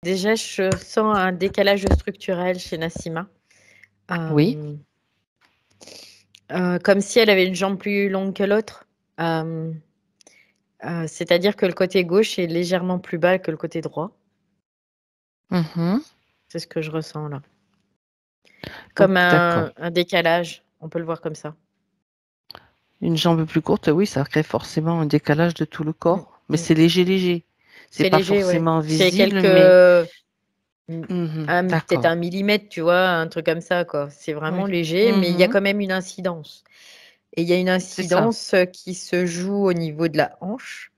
Déjà, je sens un décalage structurel chez Nassima. Oui. Comme si elle avait une jambe plus longue que l'autre. C'est-à-dire que le côté gauche est légèrement plus bas que le côté droit. Mmh. C'est ce que je ressens là. OK, Comme d'accord. un décalage, on peut le voir comme ça. Une jambe plus courte, oui, ça crée forcément un décalage de tout le Mmh, corps, mais mmh. c'est léger, léger. C'est C'est pas léger, ouais. forcément C'est visible, quelques, mais peut-être 1 d'accord. millimètre, tu vois? Un truc comme ça, quoi. C'est Oui. vraiment léger, mais il y a Mmh. quand même une incidence et il y a une C'est ça. incidence, qui se joue au niveau de la hanche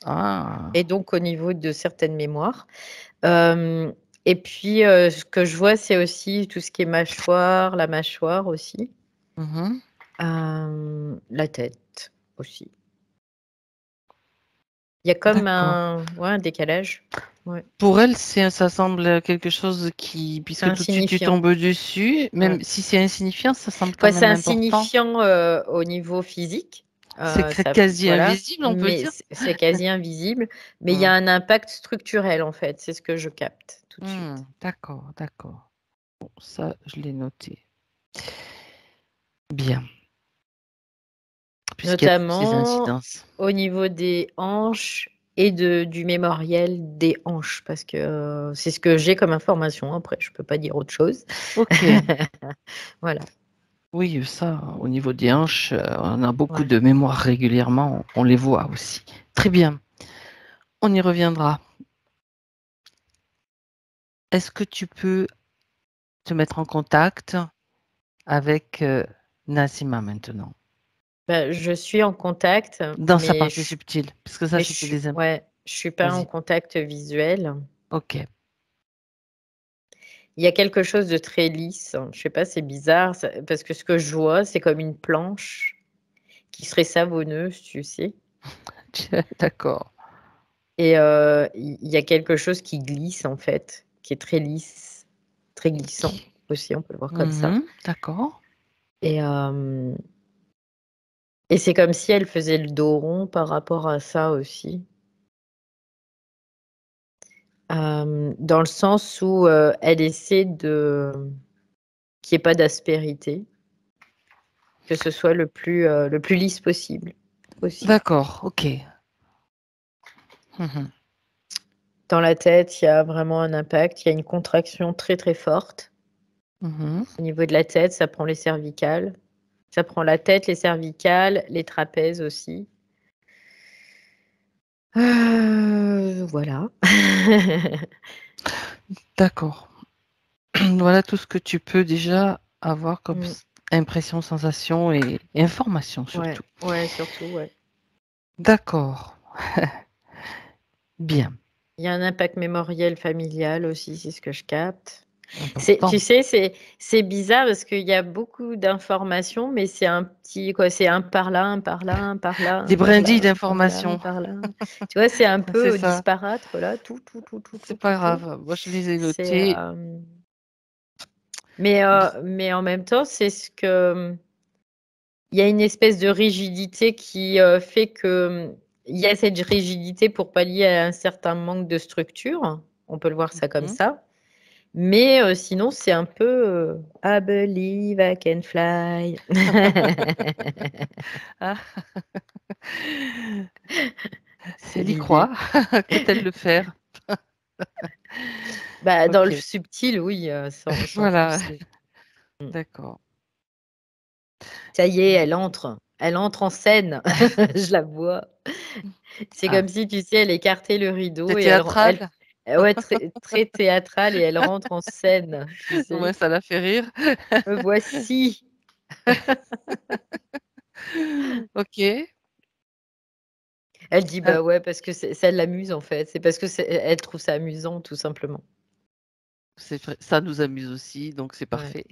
Ah! et donc au niveau de certaines mémoires. Hem et puis, ce que je vois, c'est aussi tout ce qui est mâchoire, la mâchoire aussi, Mmh. la tête aussi. Il y a comme D'accord. un décalage. Ouais, Pour elle, ça semble quelque chose qui c'est puisque tout de suite tu insignifiant. tombes dessus, Ouais. même si c'est insignifiant, ça semble quand Enfin, c'est même important. insignifiant, au niveau physique, C'est ça quasi voilà, invisible, on peut mais dire? c'est quasi invisible, mais il y Mmh. a un impact structurel, en fait, c'est ce que je capte tout de suite. D'accord, d'accord. Bon, ça, je l'ai noté. Bien, puisqu'il y a toutes ces Notamment incidences. au niveau des hanches et du mémoriel des hanches parce que, c'est ce que j'ai comme information, après je peux pas dire autre chose. OK. Voilà, Oui, ça, au niveau des hanches, on a beaucoup ouais. de mémoire régulièrement, on les voit aussi. Très bien, on y reviendra. Est-ce que tu peux te mettre en contact avec, Nassima maintenant? Bah, je suis en contact, Dans sa partie subtile, parce que ça, mais c'était des im je suis pas en vas-y. contact visuel. OK. Il y a quelque chose de très lisse, hein. Je sais pas, c'est bizarre, ça parce que ce que je vois, c'est comme une planche qui serait savonneuse, tu sais? D'accord. Et il y a quelque chose qui glisse, en fait, qui est très lisse, très glissant OK. aussi, on peut le voir comme ça. Mmh. D'accord. Et hem et c'est comme si elle faisait le dos rond par rapport à ça aussi. Dans le sens où, elle essaie qu'il y ait pas d'aspérité, que ce soit le plus lisse possible, aussi. D'accord, OK. Mmh. Dans la tête, il y a vraiment un impact, il y a une contraction très, très forte. Mmh. Au niveau de la tête, ça prend les cervicales. Ça prend la tête, les cervicales, les trapèzes aussi. Voilà. D'accord. Voilà tout ce que tu peux déjà avoir comme Mmh. impression, sensation et information Ouais, surtout. ouais, surtout, ouais. D'accord. Bien, Il y a un impact mémoriel familial aussi, c'est ce que je capte. C'est important. tu sais, c'est bizarre parce qu'il y a beaucoup d'informations, mais c'est un petit quoi, c'est un par là, un par là, un par là, Des un par brindilles là, un par là, un d'information, par là. Tu vois, c'est un c'est peu ça. disparate, voilà, tout, tout, tout, tout, tout, C'est tout, pas tout. grave. Moi, je les ai C'est, notés. Bi mais en même temps, c'est ce que il y a une espèce de rigidité qui, fait que, il y a cette rigidité pour pallier à un certain manque de structure. On peut le voir ça comme mmh. ça. Mais, sinon, c'est un peu, I believe I can fly. Ah, C'est elle y l'idée. croit. Peut-elle le faire? Bah, dans le OK, subtil, oui, sans voilà, souci. Mmh. d'accord. Ça y est, Bien. elle entre en scène. Je la vois. C'est Ah, comme si, tu sais, elle écartait le rideau c'est et théâtral? ouais, très très théâtrale et elle rentre en scène, tu Au moins sais? ça la fait rire. «Me voici!» OK. Elle dit: Heu, «Bah, ouais», parce que ça l'amuse, en fait. C'est parce que elle trouve ça amusant, tout simplement. c'est vrai, ça nous amuse aussi, donc c'est Ouais. parfait.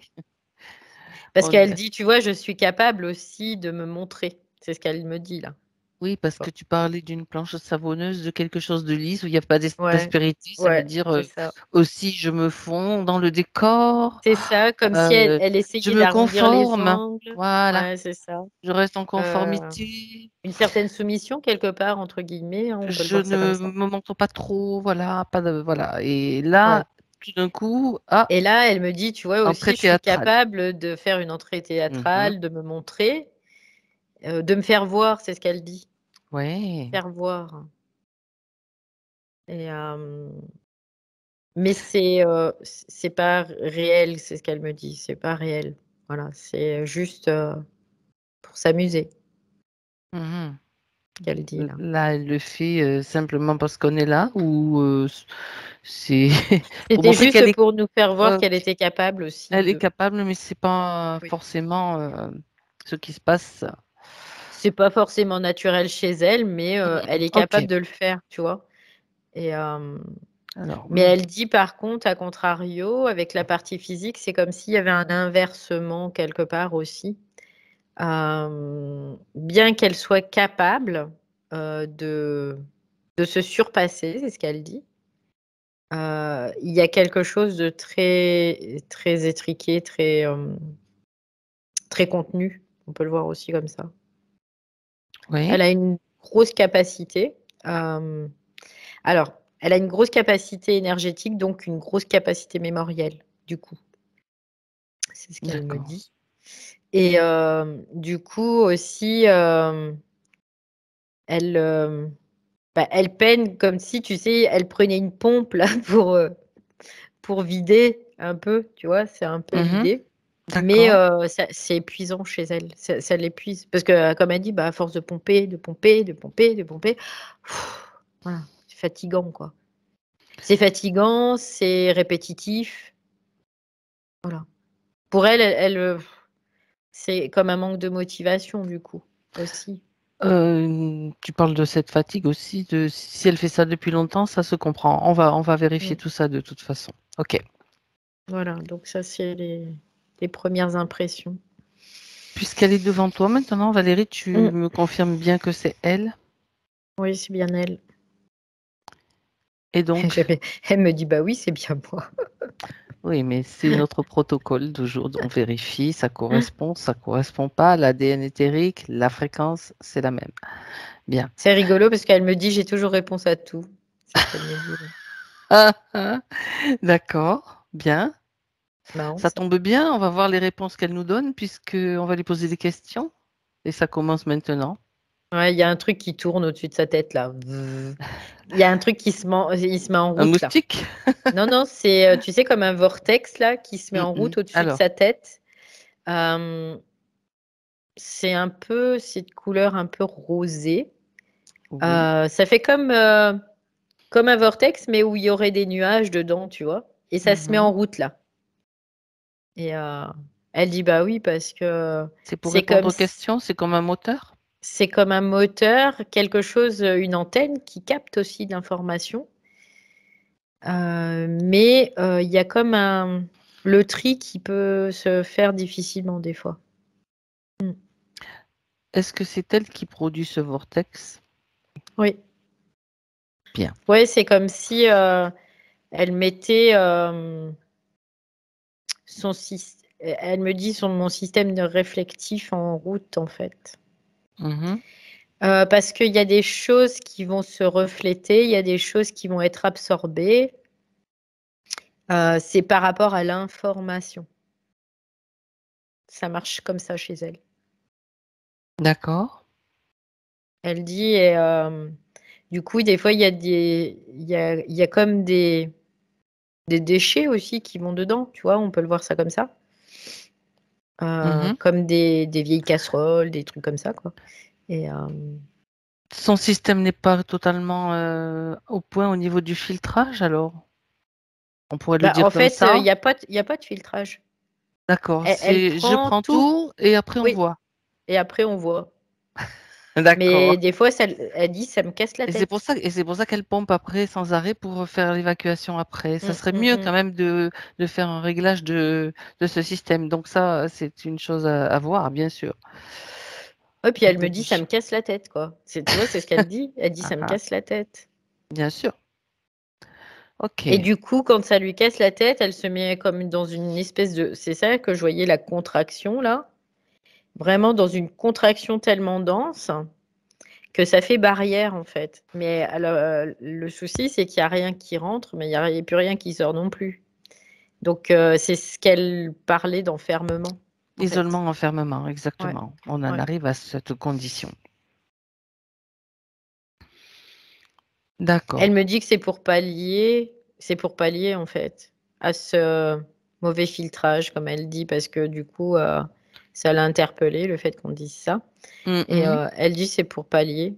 Parce On qu'elle est dit: «Tu vois, je suis capable aussi de me montrer». C'est ce qu'elle me dit, là. Oui, parce que tu parlais d'une planche savonneuse, de quelque chose de lisse où il n'y a pas Ouais, d'aspérité. Ça veut ouais, dire c'est ça. aussi je me fonds dans le décor, C'est ça, comme si euh, elle je essayait me d'arrondir les conforme. angles. Voilà, Ouais, c'est ça. je reste en Heu, conformité. une certaine soumission quelque part entre guillemets, hein, on peut le Je voir ça comme ne ça. me montre pas trop, voilà, pas de, voilà. Et là, Ouais. tout d'un coup, ah, Et là, elle me dit: «Tu vois entrée aussi, je suis théâtrale. capable de faire une entrée Mhm. théâtrale, de me montrer, de me faire voir», c'est ce qu'elle dit, Ouais. faire voir et mais c'est pas réel, c'est ce qu'elle me dit, c'est pas réel. Voilà, c'est juste, pour s'amuser, Mhm. qu'elle dit là. Là, elle le fait simplement parce qu'on est là ou c'est pour C'était montrer juste qu'elle est, pour nous faire voir qu'elle ok, était capable aussi elle est de capable, mais c'est pas oui. forcément ce qui se passe. C'est pas forcément naturel chez elle, mais elle est Ok. capable de le faire, tu vois? Et Alors, mais elle dit par contre, à contrario, avec la partie physique, c'est comme s'il y avait un inversement quelque part aussi. Bien qu'elle soit capable, de se surpasser, c'est ce qu'elle dit, il y a quelque chose de très très étriqué, très, très contenu. On peut le voir aussi comme ça. Elle oui, a une grosse capacité, hem, alors, elle a une grosse capacité énergétique, donc une grosse capacité mémorielle, du coup. C'est ce qu'elle me d'accord. dit et du coup aussi, elle, bah, elle peine comme si, tu sais, elle prenait une pompe là pour vider un peu, tu vois? C'est un peu Mhm. l'idée, mais D'accord. ça c'est épuisant chez elle, ça l'épuise parce que, comme elle dit, bah, à force de pomper, de pomper, de pomper, de pomper, voilà, c'est fatigant, quoi. C'est fatigant, c'est répétitif, voilà. Pour elle, c'est comme un manque de motivation du coup, aussi. Tu parles de cette fatigue aussi, de si elle fait ça depuis longtemps, ça se comprend. On va vérifier Mmh. tout ça de toute façon. Ok. Voilà, donc ça c'est les 1res impressions. Puisqu'elle est devant toi maintenant, Valérie, tu Mmh. me confirmes bien que c'est elle. Oui, c'est bien elle. Et donc, Elle me dit: «Bah oui, c'est bien moi». oui, mais c'est notre protocole toujours. On vérifie, ça correspond pas. L'ADN éthérique, la fréquence, c'est la même. Bien. C'est rigolo parce qu'elle me dit: «J'ai toujours réponse à tout». C'est ce qu'elle me dit, là. Ah, ah, d'accord, bien. C'est marrant Ça ça. tombe bien, on va voir les réponses qu'elle nous donne puisque on va lui poser des questions. Et ça commence maintenant. Ouais, il y a un truc qui tourne au-dessus de sa tête là. Il y a un truc il se met en Un route là. moustique? Non, non, c'est, tu sais comme un vortex là qui se met en Mm. route au-dessus de Alors, sa tête. Hem, c'est de couleur un peu rosée. oui. Ça fait comme un vortex, mais où il y aurait des nuages dedans, tu vois? Et ça se met en Mhm. route là et elle dit: «Bah oui, parce que C'est pour c'est répondre comme aux s questions, c'est comme un moteur? c'est comme un moteur, quelque chose, une antenne qui capte aussi de l'information, mais il y a comme le tri qui peut se faire difficilement des fois». Mmh. Est-ce que c'est elle qui produit ce vortex? Oui. Bien. Ouais, c'est comme si, elle mettait, elle me dit mon système de réflectif en route, en fait. Mhm. Parce qu'il y a des choses qui vont se refléter, il y a des choses qui vont être absorbées, c'est par rapport à l'information. Ça marche comme ça chez elle. D'accord. Elle dit et du coup, des fois, il y a comme des déchets aussi qui vont dedans, tu vois? On peut le voir ça comme ça. Mhm. Comme des vieilles casseroles, des trucs comme ça, quoi et Son système n'est pas totalement au point au niveau du filtrage, alors? On pourrait le bah, en dire comme fait, ça? il y a pas de filtrage. D'accord. Elle C'est je prend prends tout, tout et après on oui voit. et après on voit. D'accord. Mais des fois, elle dit: «Ça me casse la tête». Et c'est pour ça qu'elle pompe après sans arrêt pour faire l'évacuation après. Ça Mmh, serait mmh mieux mh. quand même de faire un réglage de ce système. Donc ça, c'est une chose à voir, bien sûr. Ouais, puis Elle elle te me dit, ça me dit. casse la tête, quoi. Tu vois, c'est ce qu'elle dit. Elle dit, Ah ça me ah, casse la tête. bien sûr. Ok. Et du coup, quand ça lui casse la tête, elle se met comme dans une espèce de... C'est ça que je voyais, la contraction, là. Vraiment dans une contraction tellement dense que ça fait barrière, en fait. Mais alors, le souci, c'est qu'il n'y a rien qui rentre, mais il n'y a plus rien qui sort non plus. Donc, c'est ce qu'elle parlait d'enfermement, en fait. Isolement, enfermement, Ouais, exactement. On en ouais. arrive à cette condition. D'accord. Elle me dit que c'est pour pallier, en fait, à ce mauvais filtrage, comme elle dit, parce que du coup, ça l'a interpellée, le fait qu'on dise ça. Et Mhm. elle dit c'est pour pallier.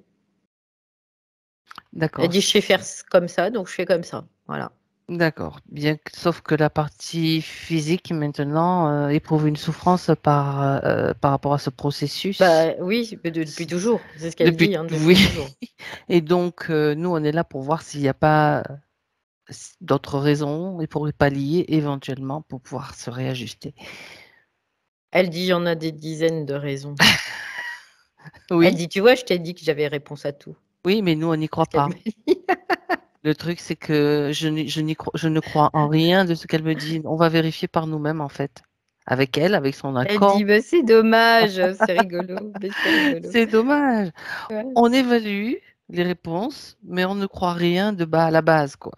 Elle D'accord. dit je sais faire comme ça, donc je fais comme ça. Voilà. D'accord. Bien que, sauf que la partie physique maintenant éprouve une souffrance par rapport à ce processus. Bah oui, mais depuis toujours. C'est ce qu'elle Depuis, dit, hein, depuis oui. toujours. Et donc, nous, on est là pour voir s'il n'y a pas d'autres raisons et pour y pallier éventuellement pour pouvoir se réajuster. Elle dit il y en a des dizaines de raisons. Elle Oui, dit tu vois, je t'ai dit que j'avais réponse à tout. oui, mais nous, on n'y C'est croit ce qu'elle pas. me dit. Le truc, c'est que je ne crois en rien de ce qu'elle me dit. On va vérifier par nous-mêmes, en fait. Avec elle, avec son Elle dit accord. bah, c'est dommage, c'est rigolo, mais c'est rigolo. C'est dommage. Ouais. On évalue les réponses, mais on ne croit rien de bas à la base, quoi.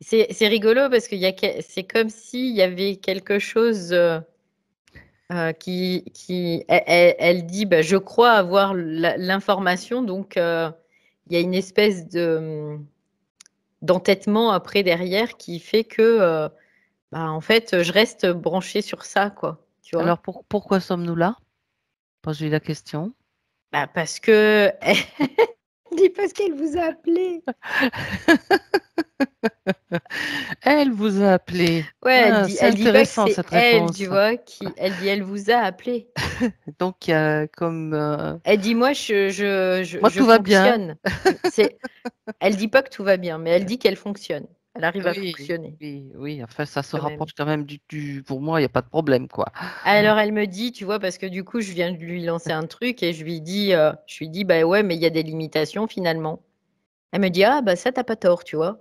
C'est rigolo parce qu'il y a c'est comme s'il y avait quelque chose elle dit bah, je crois avoir l'information, donc il y a une espèce de d'entêtement après derrière qui fait que bah, en fait je reste branchée sur ça, quoi. Tu vois? Alors, pourquoi sommes-nous là? Pose-lui la question. Bah, parce que elle dit parce qu'elle vous a appelé. Elle vous a appelé. Ouais, Ah, c'est elle dit pas que intéressant, c'est cette elle, tu réponse. vois, qui elle dit elle vous a appelé. Donc, il y a comme... Elle dit moi moi, je tout va bien. fonctionne. C'est Elle dit pas que tout va bien, mais elle dit qu'elle fonctionne. Elle arrive à Oui, fonctionner oui, oui. Enfin, ça se quand même. rapproche quand même pour moi, il n'y a pas de problème, quoi. Alors elle me dit, tu vois, parce que du coup, je viens de lui lancer un truc et je lui dis, bah ouais, mais il y a des limitations finalement. Elle me dit, ah bah ça, t'as pas tort, tu vois.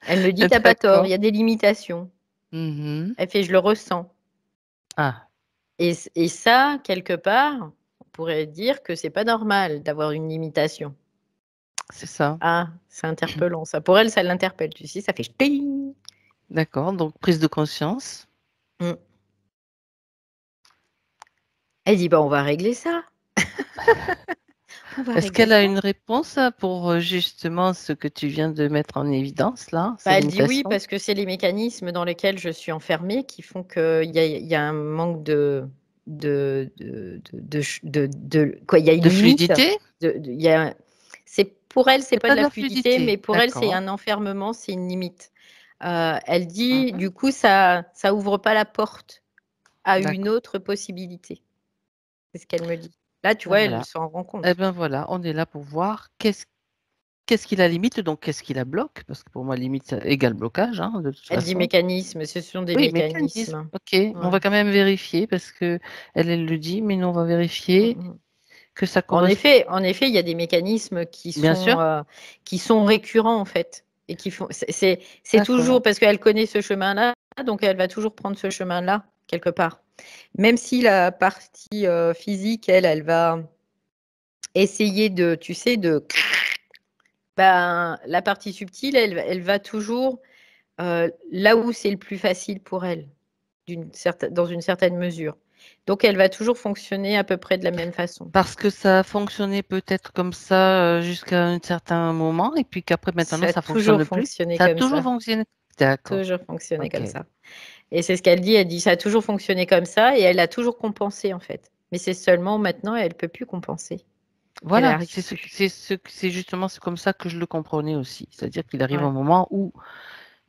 Elle me dit, t'as pas tort, D'accord. il y a des limitations. Mhm. Elle fait, je le ressens. Ah, Et ça, quelque part, on pourrait dire que c'est pas normal d'avoir une limitation. c'est ça. Ah, c'est interpellant. Ça, pour elle, ça l'interpelle. Tu sais, ça fait ch'ting. D'accord. Donc, prise de conscience. Mm. Elle dit, bah on va régler ça. On va Est-ce régler qu'elle a ça. une réponse pour justement ce que tu viens de mettre en évidence, là, ces Bah, elle dit oui, limitations? parce que c'est les mécanismes dans lesquels je suis enfermée qui font qu'il y a un manque quoi, il y a De une limite. fluidité? Il y a, pour elle, c'est C'est pas de pas de la la fluidité, mais fluidité. pour elle, c'est D'accord. un enfermement, c'est une limite. Elle dit, Mhm. du coup, ça ouvre pas la porte à une D'accord. autre possibilité. C'est ce qu'elle me dit. Là, tu Ben vois, elle voilà. s'en rend Eh compte. ben voilà, on est là pour voir qu'est-ce qui la limite, donc qu'est-ce qui la bloque, parce que pour moi, limite égale blocage, hein, de toute Elle dit façon. mécanisme, ce sont des Oui, mécanisme. mécanismes. Ok, on Ouais. va quand même vérifier parce que elle le dit, mais nous on va Mm, vérifier mm. que ça correspond. En effet, il y a des mécanismes Bien sûr. qui sont récurrents en fait et qui font. C'est D'accord. toujours parce qu'elle connaît ce chemin-là, donc elle va toujours prendre ce chemin-là quelque part. Même si la partie physique, elle va essayer de, tu sais, ben, la partie subtile, elle va toujours là où c'est le plus facile pour elle, dans une certaine mesure. Donc elle va toujours fonctionner à peu près de la même façon. Parce que ça a fonctionné peut-être comme ça jusqu'à un certain moment, et puis qu'après maintenant Ça a ça toujours fonctionne plus. fonctionné Ça a comme toujours ça. fonctionné. D'accord. Toujours fonctionné Ok. comme ça. Et c'est ce qu'elle dit. Elle dit ça a toujours fonctionné comme ça et elle a toujours compensé en fait. Mais c'est seulement maintenant elle peut plus compenser. Elle Voilà, arrive plus. c'est justement c'est comme ça que je le comprenais aussi. C'est-à-dire qu'il arrive un Ouais. moment où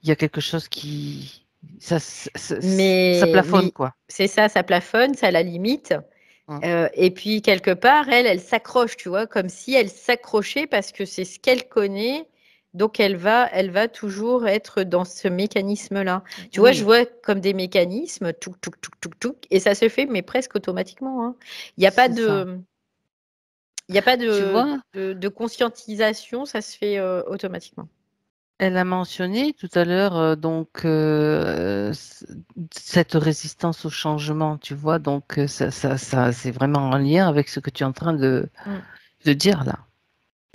il y a quelque chose qui ça plafonne Mais quoi. c'est ça, ça plafonne, ça la limite. Hum. Et puis quelque part, elle s'accroche, tu vois, comme si elle s'accrochait parce que c'est ce qu'elle connaît Donc elle va toujours être dans ce mécanisme-là. Tu vois, je Oui, vois comme des mécanismes, touc, touc, touc, touc, touc, et ça se fait, mais presque automatiquement, hein. Il n'y a pas c'est ça. de, il y a pas Tu vois, de conscientisation, ça se fait automatiquement. elle a mentionné tout à l'heure donc cette résistance au changement, tu vois, donc ça c'est vraiment en lien avec ce que tu es en train Mm. de dire là.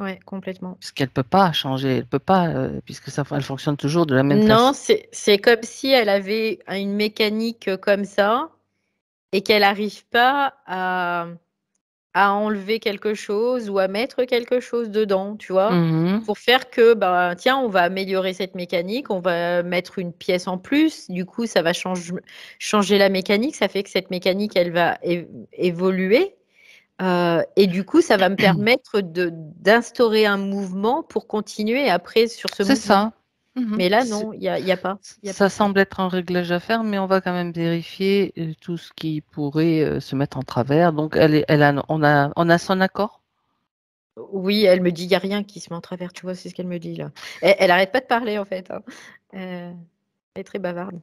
Ouais, complètement. Puisqu'elle peut pas changer, elle peut pas, puisque elle fonctionne toujours de la même Non, façon. c'est comme si elle avait une mécanique comme ça et qu'elle n'arrive pas à enlever quelque chose ou à mettre quelque chose dedans, tu vois, Mhm. pour faire que, bah, tiens, on va améliorer cette mécanique, on va mettre une pièce en plus, du coup, ça va changer la mécanique, ça fait que cette mécanique, elle va évoluer. Et du coup, ça va me permettre d'instaurer un mouvement pour continuer après sur ce C'est mouvement. ça. Mhm. Mais là, non, il y a pas. Il y a pas Ça ça. semble être un réglage à faire, mais on va quand même vérifier tout ce qui pourrait se mettre en travers. Donc, on a son accord? Oui, elle me dit, il n'y a rien qui se met en travers, tu vois, c'est ce qu'elle me dit là. Elle arrête pas de parler en fait, hein. Elle est très bavarde.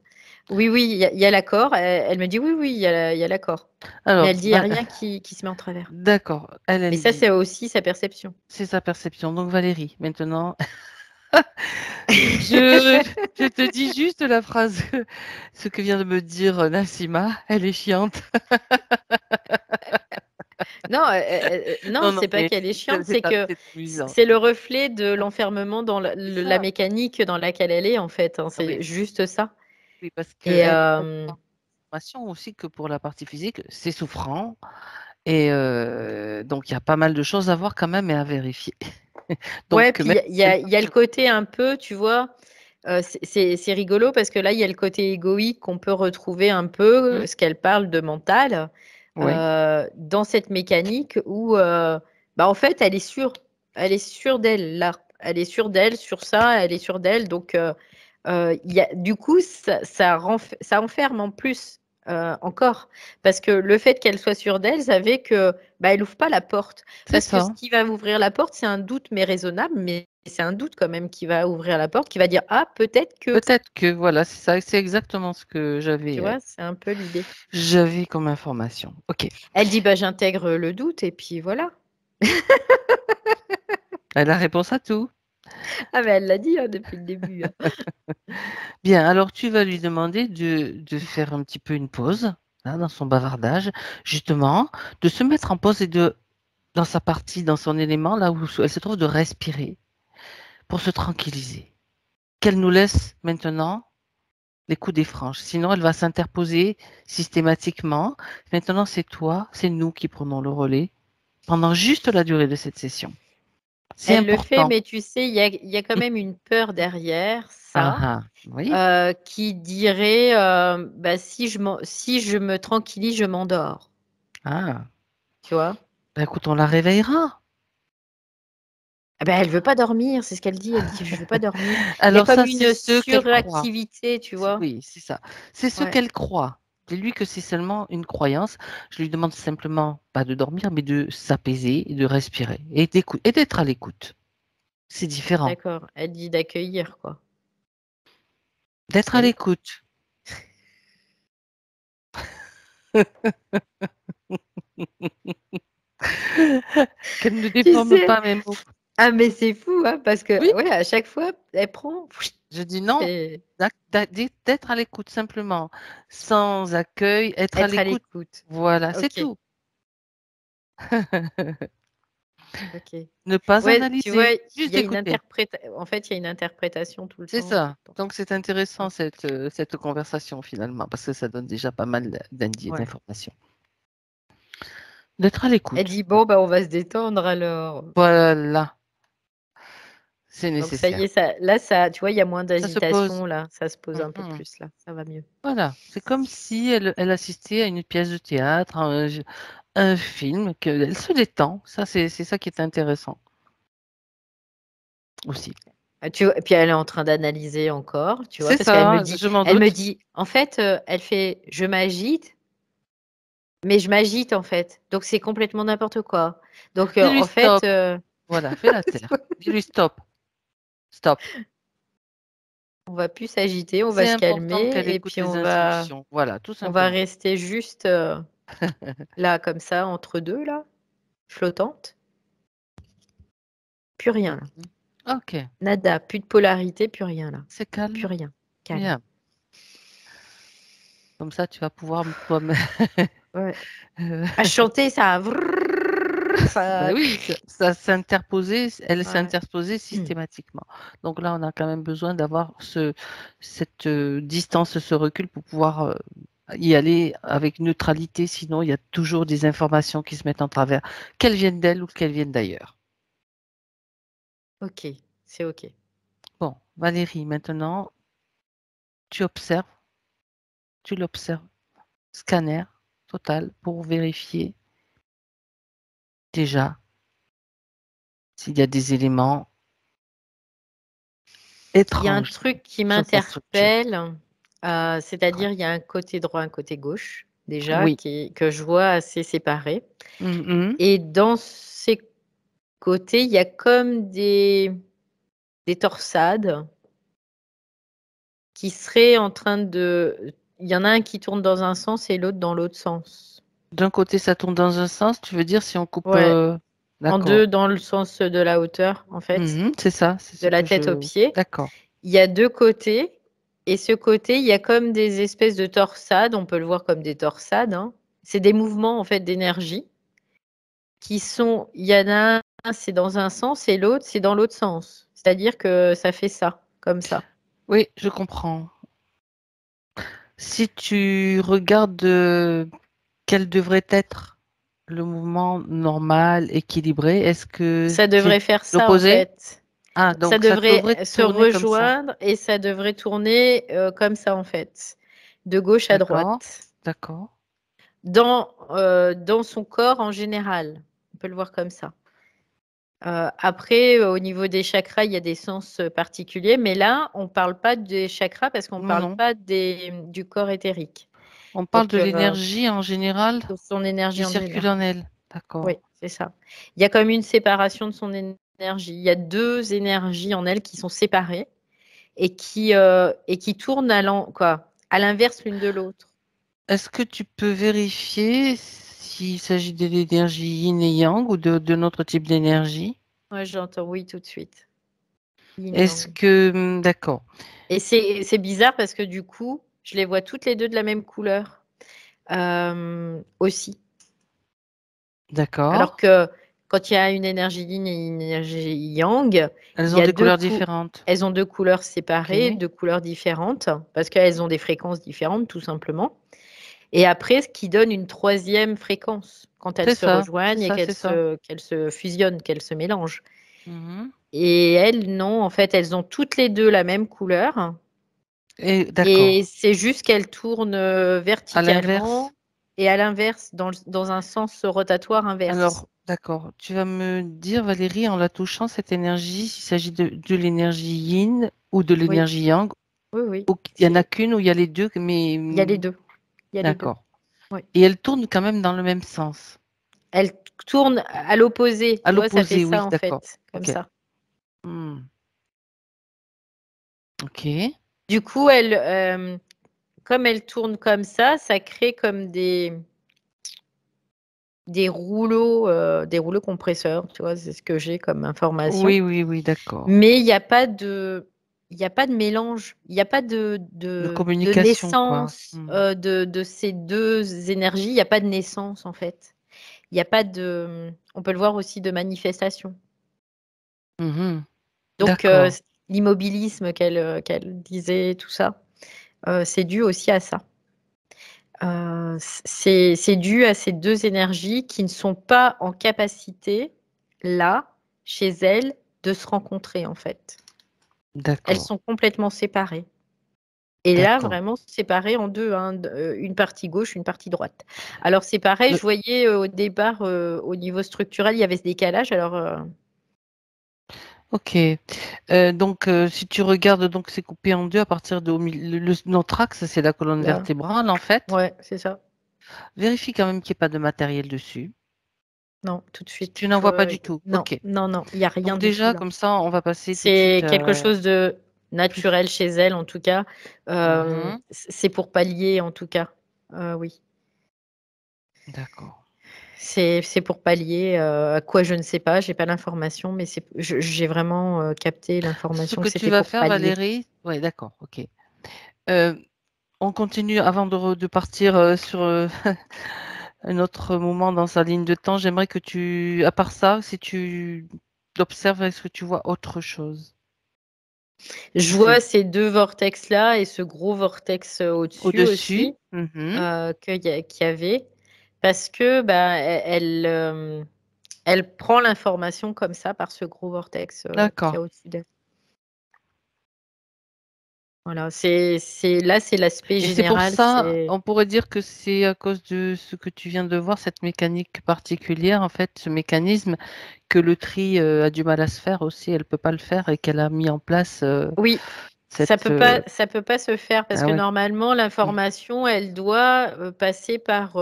Oui, oui, il y a l'accord. Elle me dit, oui, oui, il y a l'accord. Mais Alors, elle dit, il n'y a rien qui se met en travers. d'accord. Mais Elle ça, dit, c'est aussi sa perception. c'est sa perception. Donc, Valérie, maintenant, je, je te dis juste la phrase, ce que vient de me dire Nassima. Elle est chiante. Non, non, Non, non, c'est pas mais qu'elle est chiante, c'est que c'est amusant. c'est le reflet de l'enfermement dans C'est la ça. mécanique dans laquelle elle est, en fait, hein. Ah oui, C'est juste ça. oui, parce Et qu'elle information aussi que pour la partie physique, c'est souffrant. Et donc, il y a pas mal de choses à voir quand même et à vérifier. ouais, Donc, puis même si elle il y a le côté un peu, tu vois, c'est rigolo parce que là, il y a le côté égoïque qu'on peut retrouver un peu, ce qu'elle parle de mental, oui, dans cette mécanique où, bah, en fait, elle est sûre d'elle, là. Elle est sûre d'elle, sur ça, elle est sûre d'elle. Donc, du coup, ça enferme en plus encore. Parce que le fait qu'elle soit sûre d'elle, ça fait que bah, elle ouvre pas la porte. c'est Parce que ce ça. qui va ouvrir la porte, c'est un doute, mais raisonnable, mais c'est un doute quand même qui va ouvrir la porte, qui va dire, ah, peut-être que, Peut-être que voilà, c'est ça, c'est exactement ce que tu vois, c'est un peu l'idée. j'avais comme information. Ok. Elle dit, bah, j'intègre le doute, et puis voilà. Elle a réponse à tout. Ah, mais elle l'a dit hein, depuis le début, hein. Bien, alors tu vas lui demander de faire un petit peu une pause là, dans son bavardage, justement, de se mettre en pause et dans sa partie, dans son élément, là où elle se trouve, de respirer pour se tranquilliser. Qu'elle nous laisse maintenant les coups des franges. Sinon, elle va s'interposer systématiquement. Maintenant, c'est toi, c'est nous qui prenons le relais pendant juste la durée de cette session. C'est Elle le fait, important. mais tu sais, il y a quand même une peur derrière Ah ça, ah, oui. qui dirait, bah, si je me tranquillise, je m'endors, Ah, tu vois. bah, écoute, on la réveillera. Ah ben, elle veut pas dormir, c'est ce qu'elle dit. Elle dit, je veux pas dormir. Il y a Alors comme ça, c'est une ce qu'elle croit. suractivité, tu vois. Oui, c'est ça. C'est ce Ouais. qu'elle croit. Dis-lui que c'est seulement une croyance. Je lui demande simplement, pas de dormir, mais de s'apaiser et de respirer et d'être à l'écoute. C'est différent. D'accord. Elle dit d'accueillir, quoi. D'être à Oui. l'écoute. Qu'elle ne Tu déforme sais, pas mes mots. ah mais c'est fou, hein, parce que Oui, ouais, à chaque fois, elle prend. je dis non. Et D'être à l'écoute simplement, sans accueil, être à être à l'écoute. l'écoute. Voilà, c'est Ok, tout. ok. Ne pas Ouais, tu vois, analyser, il juste y a une écouter. en fait, il y a une interprétation tout le C'est temps, tout ça. le temps. Donc c'est intéressant cette conversation finalement, parce que ça donne déjà pas mal Ouais. d'informations. D'être à Elle l'écoute. dit bon, bah on va se détendre alors. Voilà, c'est Donc ça y est, nécessaire. là, tu vois, il y a moins Ça se pose. d'agitation là, ça se pose un peu Mhm. plus là, ça va mieux. Voilà, c'est comme si elle assistait à une pièce de théâtre, un film, qu'elle se détend. Ça, c'est ça qui est intéressant aussi. Et puis elle est en train d'analyser encore, tu vois, C'est parce qu'elle me ça, dit, je m'en elle me doute. dit, en fait, elle fait, je m'agite, mais je m'agite en fait, donc c'est complètement n'importe quoi. Donc Dis-lui en fait, stop. Voilà, fais la terre. Dis-lui stop. Stop. On va plus s'agiter, on va C'est se important calmer qu'elle et écoute puis les instructions. Voilà, tout on va simplement. rester juste là, comme ça, entre deux, là, flottante. Plus rien, là. Ok, Nada, plus de polarité, plus rien, là. c'est Plus calme. rien. Calme. Bien. Comme ça, tu vas pouvoir toi-même. Ouais. À chanter, ça. Ben Ça. oui, ça s'interposait, elle Ouais. s'interposait systématiquement. Donc là, on a quand même besoin d'avoir cette distance, ce recul pour pouvoir y aller avec neutralité. Sinon, il y a toujours des informations qui se mettent en travers, qu'elles viennent d'elle ou qu'elles viennent d'ailleurs. Ok, c'est ok. Bon, Valérie, maintenant, tu observes, tu l'observes, scanner total pour vérifier déjà s'il y a des éléments Il y a un étranges truc qui sur sa structure. m'interpelle, c'est-à-dire il y a un côté droit, un côté gauche, déjà, Oui. que je vois assez séparés. Mhm. Et dans ces côtés, il y a comme des torsades qui seraient en train de... Il y en a un qui tourne dans un sens et l'autre dans l'autre sens. D'un côté, ça tourne dans un sens, tu veux dire si on coupe. Ouais, en D'accord. deux dans le sens de la hauteur, en fait, Mhm, c'est ça, c'est de ce la que tête aux je. pieds. D'accord. Il y a deux côtés. Et ce côté, il y a comme des espèces de torsades, on peut le voir comme des torsades, hein. C'est des mouvements en fait d'énergie qui sont, il y en a un, c'est dans un sens et l'autre, c'est dans l'autre sens. C'est-à-dire que ça fait ça, comme ça. Oui, je comprends. Si tu regardes quel devrait être le mouvement normal, équilibré, est-ce que Ça c'est devrait faire ça en l'opposé? fait. Ah, Ça donc ça devrait devrait se tourner comme ça. rejoindre et ça devrait tourner comme ça en fait, de gauche à D'accord, droite, d'accord. dans son corps en général. On peut le voir comme ça. Après, au niveau des chakras, il y a des sens particuliers, mais là, on ne parle pas des chakras parce qu'on ne Non, parle non. pas du corps éthérique. On parle Donc, de l'énergie en général de son énergie qui en circule général. en elle. Oui, D'accord. c'est ça. Il y a comme une séparation de son énergie. Il y a deux énergies en elle qui sont séparées et qui tournent à l'inverse l'une de l'autre. Est-ce que tu peux vérifier s'il s'agit de l'énergie yin et yang ou de notre type d'énergie? Ouais, j'entends oui tout de suite. Est-ce Yin-yang. que... D'accord, Et c'est bizarre parce que du coup, je les vois toutes les deux de la même couleur aussi. d'accord. Alors que quand il y a une énergie yin et une énergie yang, il Elles y ont a des couleurs différentes. elles ont deux couleurs séparées, Ok, deux couleurs différentes, parce qu'elles ont des fréquences différentes, tout simplement. Et après, ce qui donne une troisième fréquence quand elles c'est se ça, c'est rejoignent et ça, c'est ça. qu'elles se fusionnent, qu'elles se mélangent. Mhm. Et elles, non, en fait, elles ont toutes les deux la même couleur. Et Et d'accord. c'est juste qu'elles tournent À l'inverse. verticalement et à l'inverse, dans un sens rotatoire inverse. Alors, d'accord. Tu vas me dire, Valérie, en la touchant, cette énergie, s'il s'agit de l'énergie yin ou de Oui, l'énergie yang, oui, oui. ou il y en a qu'une ou il y a les deux, mais Il y a les deux. Il y a les deux. d'accord. Oui. Et elles tournent quand même dans le même sens. Elle tourne à l'opposé, À tu vois, ça fait l'opposé, ça oui, en d'accord. fait, comme Ok. ça. Hmm. Ok. Du coup, comme elle tourne comme ça crée comme des rouleaux compresseurs, tu vois, c'est ce que j'ai comme information. Oui, oui, oui, d'accord. Mais il n'y a pas de mélange, il n'y a pas De de communication, quoi. naissance Hmm. de ces deux énergies. Il n'y a pas de naissance en fait. Il n'y a pas on peut le voir aussi de manifestation. Mhm. Donc, D'accord. l'immobilisme qu'elle disait, tout ça, c'est dû aussi à ça. C'est dû à ces deux énergies qui ne sont pas en capacité, là, chez elles, de se rencontrer, en fait. Elles D'accord. sont complètement séparées. Et là, D'accord. vraiment séparées en deux, hein, une partie gauche, une partie droite. Alors, c'est pareil, Le- je voyais au départ, au niveau structurel, il y avait ce décalage. Alors, Ok. Donc, si tu regardes, donc c'est coupé en deux à partir de notre axe, c'est la colonne là, vertébrale, en fait. ouais, c'est ça. Vérifie quand même qu'il n'y ait pas de matériel dessus. Non, tout de suite. Tu n'en vois pas du tout. Non, Ok. non, non, il n'y a rien Donc du tout déjà, là. comme ça, on va passer tout de C'est suite quelque chose de plus. naturel chez elle, en tout cas. Mhm. C'est pour pallier, en tout cas. Oui. D'accord. C'est pour pallier, à quoi je ne sais pas, j'ai pas l'information, mais j'ai vraiment, capté Ce l'information que que tu c'était vas pour faire, pallier. Valérie, ouais, d'accord, ok. Euh, on continue avant de partir sur un autre moment dans sa ligne de temps. J'aimerais que tu, à part ça, si tu observes, est-ce que tu vois autre chose Je qui se vois ces 2 vortex-là et ce gros vortex, au-dessus au-dessus? aussi, Mhm. qu'il y avait parce que, bah, elle prend l'information comme ça par ce gros vortex, qu'il y D'accord. a au-dessus d'elle. Voilà, c'est l'aspect Et c'est pour général, ça, c'est on pourrait dire que c'est à cause de ce que tu viens de voir, cette mécanique particulière, en fait, ce mécanisme, que le tri a du mal à se faire aussi. Elle peut pas le faire et qu'elle a mis en place oui, cette. ça peut pas se faire parce Ah que ouais. normalement Mm. l'information, elle doit, passer par,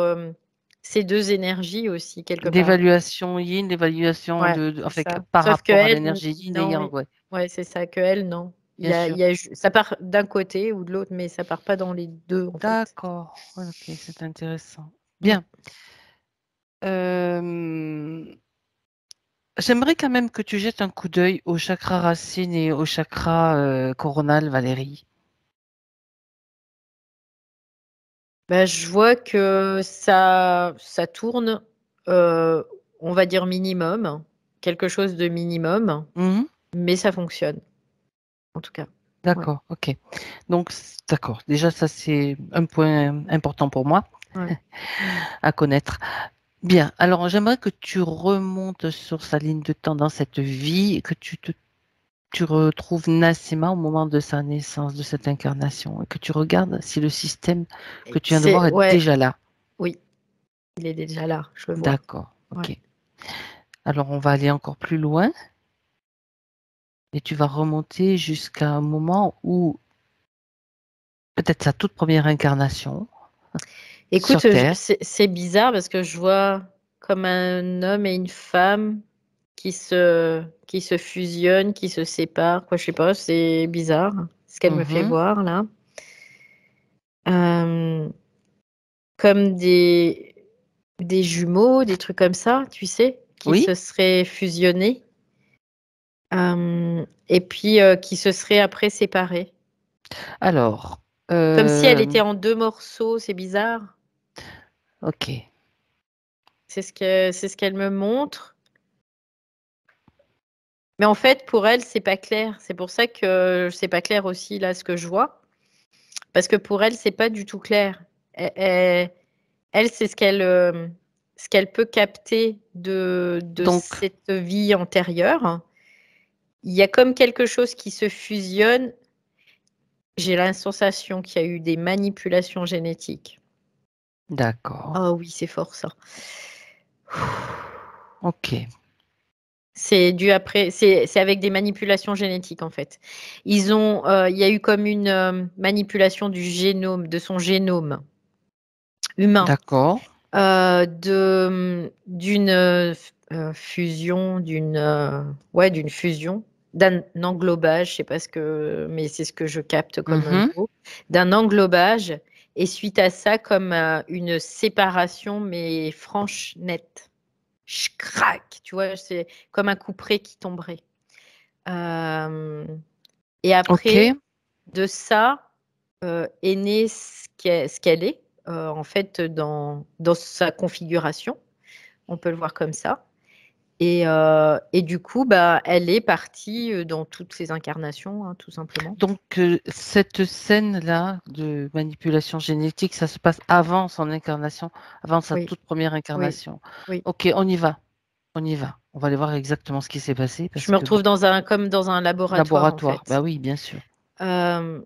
ces 2 énergies aussi quelque part. L'évaluation yin, l'évaluation Ouais, en c'est fait, ça. par Sauf rapport à qu'elle, l'énergie yin et non, yang, oui. ouais, Ouais, c'est ça, qu'elle, non. bien sûr. Il y a ju ça part d'un côté ou de l'autre, mais ça part pas dans les 2 en fait. D'accord. Ouais, ok, c'est intéressant. Mmh. Bien. Euh, J'aimerais quand même que tu jettes un coup d'œil au chakra racine et au chakra coronal, Valérie. Bah, je vois que ça tourne, heu, on va dire minimum, quelque chose de minimum, Mhm. mais ça fonctionne, en tout cas. Ouais, D'accord, ok. Donc, d'accord. Déjà, ça, c'est un point important pour moi ouais. à connaître. Bien. Alors, j'aimerais que tu remontes sur sa ligne de temps dans cette vie et que tu retrouves Nassima au moment de sa naissance, de cette incarnation, et que tu regardes si le système que Et tu viens de voir est ouais, déjà là. oui, il est déjà là, je le vois. D'accord, Ouais. ok. Alors, on va aller encore plus loin et tu vas remonter jusqu'à un moment où peut-être sa toute première incarnation sur Écoute, Terre. c'est bizarre parce que je vois comme un homme et une femme qui se fusionnent, qui se séparent, quoi, je sais pas, c'est bizarre ce qu'elle me fait Mhm. voir là. Hem, comme des jumeaux, des trucs comme ça, tu sais? Qui Oui. se seraient fusionnés, et puis, qui se seraient après séparés. Alors, Comme si elle était en 2 morceaux, c'est bizarre. ok. C'est ce qu'elle me montre. Mais en fait, pour elle, c'est pas clair. C'est pour ça que c'est pas clair aussi là, ce que je vois. Parce que pour elle, c'est pas du tout clair. Elle, c'est ce qu'elle peut capter de Donc, cette vie antérieure. Il y a comme quelque chose qui se fusionne. J'ai la sensation qu'il y a eu des manipulations génétiques. d'accord. Ah oui, c'est fort ça. Ok. C'est dû après c'est avec des manipulations génétiques, en fait. Il y a eu comme une, manipulation du génome, de son génome humain, D'accord. d'une, fusion, ouais, d'une fusion, d'un englobage, je sais pas ce que mais c'est ce que je capte comme, Mhm. mot, d'un englobage et suite à ça, comme, une séparation mais franche, nette. Crac, tu vois? C'est comme un couperet qui tomberait. Hem et après, Ok. de ça, est né ce qu'elle est, en fait, dans sa configuration. On peut le voir comme ça et du coup, bah, elle est partie, dans toutes ses incarnations, hein, tout simplement. Donc, cette scène-là de manipulation génétique, ça se passe avant son incarnation, avant sa Oui, toute première oui, incarnation. oui. Ok, on y va. On y va. On va aller voir exactement ce qui s'est passé Je parce me que, bon, retrouve comme dans un laboratoire, en laboratoire, bah fait. oui, bien sûr. Hem,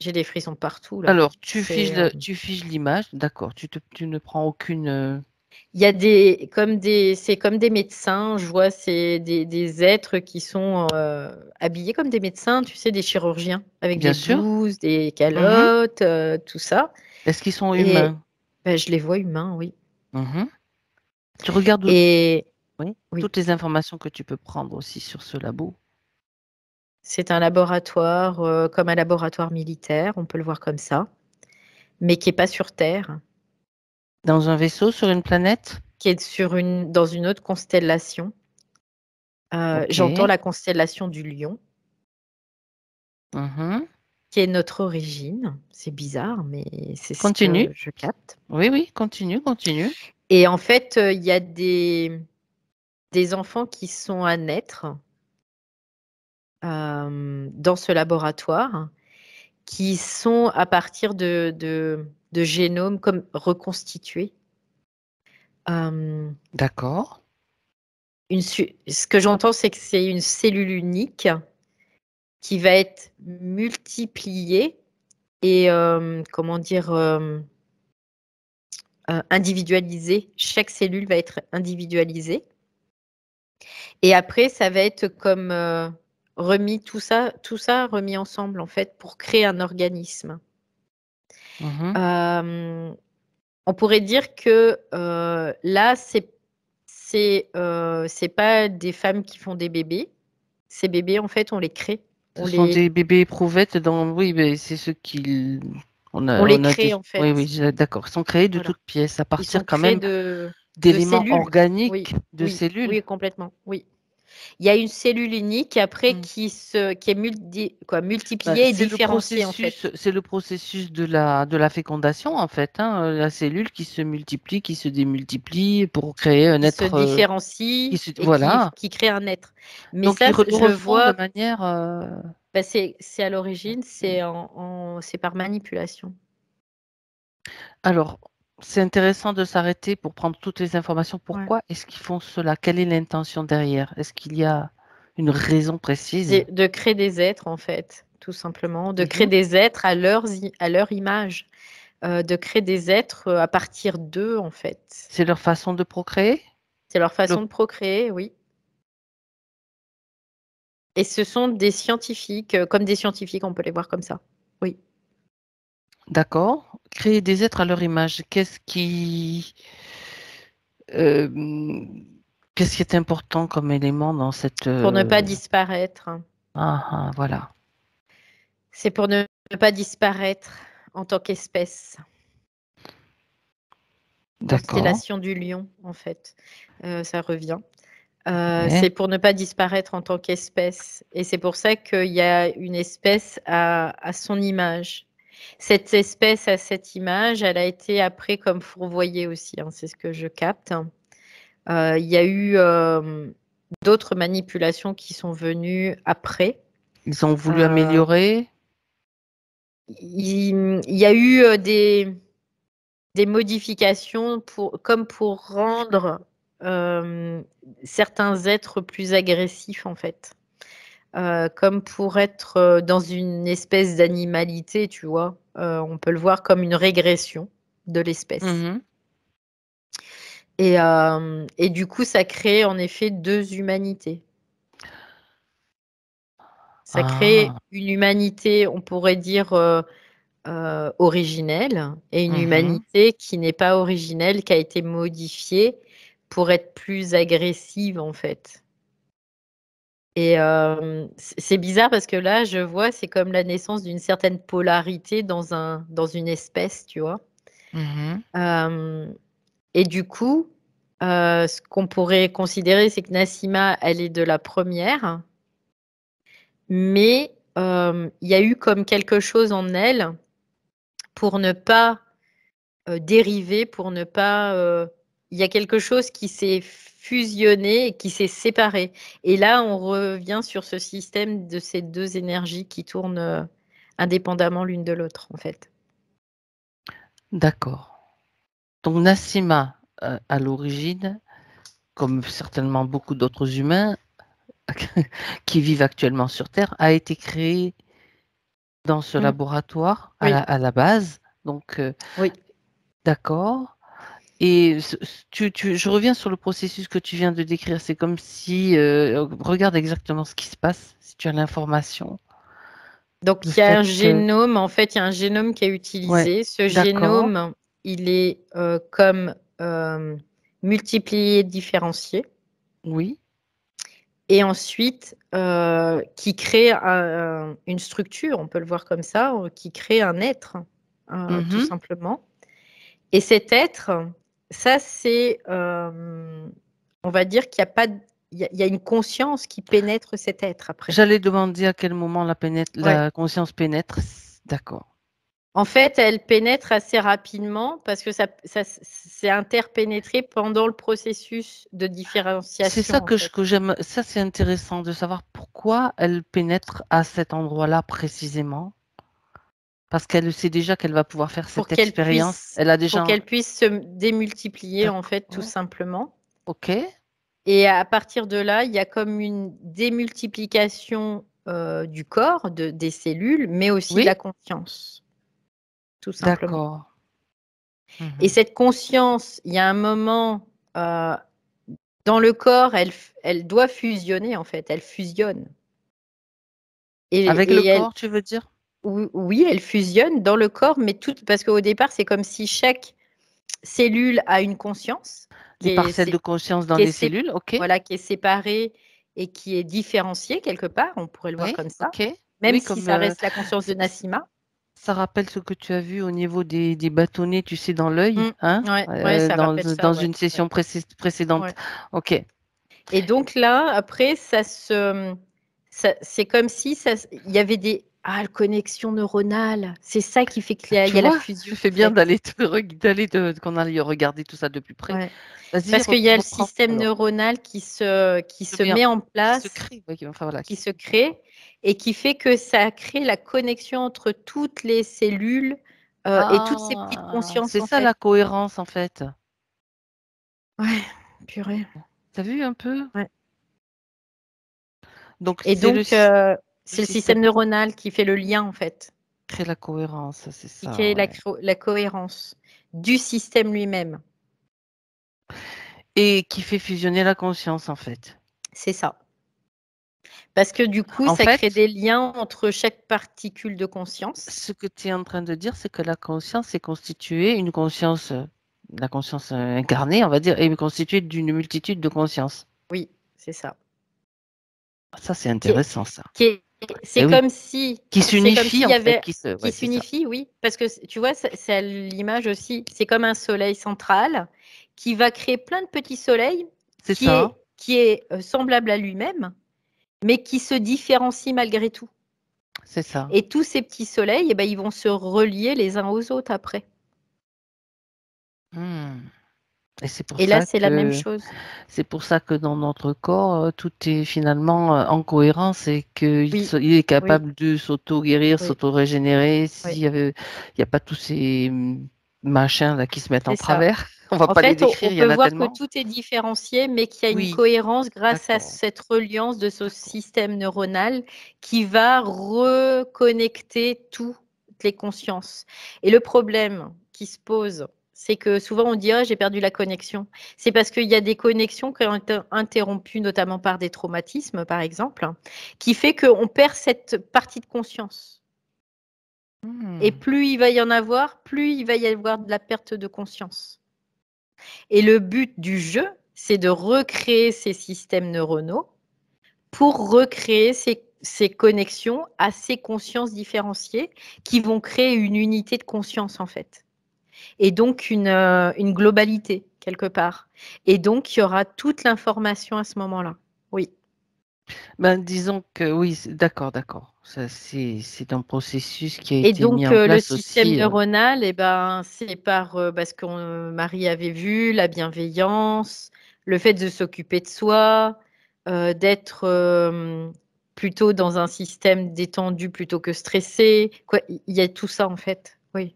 j'ai des frissons partout, là. Alors, C'est, tu figes l'image, d'accord. Tu ne prends aucune. Il y a c'est comme des médecins, je vois, c'est des êtres qui sont, habillés comme des médecins, tu sais, des chirurgiens, avec Bien des sûr. blouses, des Mhm. calottes, tout ça Est-ce qu'ils sont et humains? bah, je les vois humains, oui. Mhm. Tu regardes Et oui, oui, toutes les informations que tu peux prendre aussi sur ce labo. c'est un laboratoire comme un laboratoire militaire, on peut le voir comme ça, mais qui n'est pas sur Terre, Dans un vaisseau sur une planète? qui est dans une autre constellation. J'entends Ok. la constellation du Lion, Mhm. qui est notre origine. C'est bizarre, mais c'est ce Continue. que je capte. Oui, oui, continue, continue. Et en fait, il y a des enfants qui sont à naître dans ce laboratoire, qui sont à partir de génomes comme reconstitués. Euh, D'accord. Ce que j'entends, c'est que c'est une cellule unique qui va être multipliée et comment dire individualisée. Chaque cellule va être individualisée. Et après, ça va être comme remis tout ça remis ensemble en fait pour créer un organisme. Mhm. Euh, on pourrait dire que là, c'est pas des femmes qui font des bébés. Ces bébés, en fait, on les crée. Ce sont des bébés éprouvettes dans... Oui, mais c'est ce qu'ils... On les on a crée dit... en Oui, oui, fait. d'accord. Ils sont créés de Voilà. toutes pièces, à Ils sont partir quand créés même de d'éléments cellules. Oui, organiques, de oui, cellules. oui, complètement. Oui. Il y a une cellule unique après Mm. qui est Ben, multipliée et différenciée en fait. c'est le processus de la fécondation, en fait, hein, la cellule qui se multiplie, qui se démultiplie pour créer un Qui se être différencie et Voilà. qui crée un être. Mais Donc, ça, ils le je le refont de vois, manière... bah, c'est à l'origine, c'est par manipulation. Alors, c'est intéressant de s'arrêter pour prendre toutes les informations. Ouais. Pourquoi est-ce qu'ils font cela? Quelle est l'intention derrière? Est-ce qu'il y a une raison précise? C'est de créer des êtres en fait, tout simplement, de créer Mhm. des êtres à leur image, de créer des êtres à partir d'eux en fait. C'est leur façon de procréer? C'est leur Le- façon de procréer, oui. Et ce sont des scientifiques, comme des scientifiques, on peut les voir comme ça. Oui. D'accord. Créer des êtres à leur image. Euh, qu'est-ce qui est important comme élément dans cette... Pour ne pas disparaître. Ah, ah, voilà. C'est pour ne pas disparaître en tant qu'espèce. D'accord. Constellation du lion, en fait. Ça revient. Ouais. C'est pour ne pas disparaître en tant qu'espèce. Et c'est pour ça qu'il y a une espèce à son image. Cette espèce à cette image, elle a été après comme fourvoyée aussi, hein, c'est ce que je capte. Il y a eu d'autres manipulations qui sont venues après. Ils ont voulu Euh, améliorer. il y a eu des modifications comme pour rendre certains êtres plus agressifs en fait. Comme pour être dans une espèce d'animalité, tu vois. On peut le voir comme une régression de l'espèce. Mhm. Et du coup, ça crée en effet deux humanités. Ça crée Ah. une humanité, on pourrait dire, originelle, et une Mhm. humanité qui n'est pas originelle, qui a été modifiée pour être plus agressive, en fait. Et c'est bizarre parce que là, je vois, c'est comme la naissance d'une certaine polarité dans une espèce, tu vois. Mhm. Euh, et du coup, ce qu'on pourrait considérer, c'est que Nassima, elle est de la première, mais il y a eu comme quelque chose en elle pour ne pas dériver, pour ne pas... il y a quelque chose qui s'est fusionné et qui s'est séparé. Et là, on revient sur ce système de ces deux énergies qui tournent indépendamment l'une de l'autre, en fait. D'accord. Donc Nassima, à l'origine, comme certainement beaucoup d'autres humains qui vivent actuellement sur Terre, a été créé dans ce Mm. laboratoire Oui, à la base. Donc, oui. d'accord. Et je reviens sur le processus que tu viens de décrire. C'est comme si, regarde exactement ce qui se passe, si tu as l'information. Le Donc, il y a fait un que, génome, en fait, il y a un génome qui est ouais, utilisé. Ce d'accord. génome, il est comme euh, multiplié, différencié. Oui. Et ensuite, qui crée une structure, on peut le voir comme ça, qui crée un être, tout simplement. Et cet être, ça c'est, on va dire qu'il y a pas, il y a une conscience qui pénètre cet être après. J'allais demander à quel moment la Ouais. conscience pénètre. D'accord. En fait, elle pénètre assez rapidement parce que ça c'est interpénétré pendant le processus de C'est différenciation, ça en que fait. j'aime. Ça, c'est intéressant de savoir pourquoi elle pénètre à cet endroit-là précisément. Parce qu'elle sait déjà qu'elle va pouvoir faire Pour cette qu'elle expérience. puisse Elle a pour déjà. qu'elle puisse se démultiplier, en fait, tout D'accord. simplement. Ok. Et à partir de là, il y a comme une démultiplication, du corps, des cellules, mais aussi de Oui. la conscience, tout simplement. D'accord. Et Mhm. cette conscience, il y a un moment, dans le corps, elle doit fusionner, en fait, elle fusionne. Avec le Et elle corps, tu veux dire? oui, elle fusionne dans le corps, mais parce qu'au départ, c'est comme si chaque cellule a une conscience Des parcelles de conscience dans les cellules. Ok. voilà, qui est séparée et qui est différenciée quelque part, on pourrait le voir Oui. comme ça, Ok. même Oui, si comme ça reste la conscience de c- c- Nassima. ça rappelle ce que tu as vu au niveau des bâtonnets, tu sais, dans l'œil, hein, Ouais, ouais, ça rappelle ça, dans ouais, une ouais, session précédente. ouais. Ok. Et donc là, après, c'est comme si il y avait des connexions neuronales. C'est ça qui fait qu'il Tu y a la vois, fusion, tu fais en bien fait. qu'on aille regarder tout ça de plus près. Ouais. Vas-y, Parce qu'il y a le reprends. système Alors, neuronal qui se bien, met en qui se place, crée, oui, enfin voilà, qui se crée, et qui fait que ça crée la connexion entre toutes les cellules et toutes ces petites Ah, consciences, c'est en ça fait. la cohérence en fait. Ouais, purée. T'as vu un peu? Ouais. Donc Et c'est donc, le c'est le système système neuronal qui fait le lien, en fait, qui crée la cohérence, c'est qui ça, crée ouais. la cohérence du système lui-même. Et qui fait fusionner la conscience en fait. C'est ça. Parce que du coup, En ça crée fait, des liens entre chaque particule de conscience. ce que tu es en train de dire, c'est que la conscience est constituée, une conscience, la conscience incarnée, on va dire, est constituée d'une multitude de consciences. Oui, c'est ça. Ça, c'est Qui est- intéressant, ça. c'est Eh oui. comme si, Qui c'est comme s'unifie s'il en y fait, avait, qui ouais, c'est ça. s'unifie, oui, parce que tu vois, c'est à l'image aussi, c'est comme un soleil central qui va créer plein de petits soleils C'est ça, qui est semblable à lui-même, mais qui se différencie malgré tout. c'est ça. Et tous ces petits soleils, eh ben, ils vont se relier les uns aux autres après. Hmm. Et Et là, c'est la même chose. c'est pour ça que dans notre corps, tout est finalement en cohérence et Oui, il est oui, capable de s'auto-guérir, oui, s'auto-régénérer oui. il y a pas tous ces machins là qui se mettent en C'est ça. travers. On va En pas les fait, décrire, on il y en peut a voir que tellement. tout est différencié, mais qu'il y a une Oui, cohérence grâce à d'accord, cette reliance de ce d'accord. système neuronal qui va reconnecter toutes les consciences. Et le problème qui se pose, c'est que souvent on dit: «Ah, j'ai perdu la connexion». C'est parce qu'il y a des connexions qui ont été interrompues, notamment par des traumatismes, par exemple, qui fait qu'on perd cette partie de conscience. Et Hmm. plus il va y en avoir, plus il va y avoir de la perte de conscience. Et le but du jeu, c'est de recréer ces systèmes neuronaux pour recréer ces connexions à ces consciences différenciées qui vont créer une unité de conscience en fait. Et donc une globalité quelque part. Et donc il y aura toute l'information à ce moment-là. Oui. Ben, disons que oui, d'accord, d'accord. Ça, c'est un processus qui a Et été mis donc en le place système aussi. neuronal, eh ben, c'est par ce que Marie avait vu, la bienveillance, le fait de s'occuper de soi, d'être plutôt dans un système détendu plutôt que stressé. Quoi, il y a tout ça en fait. Oui.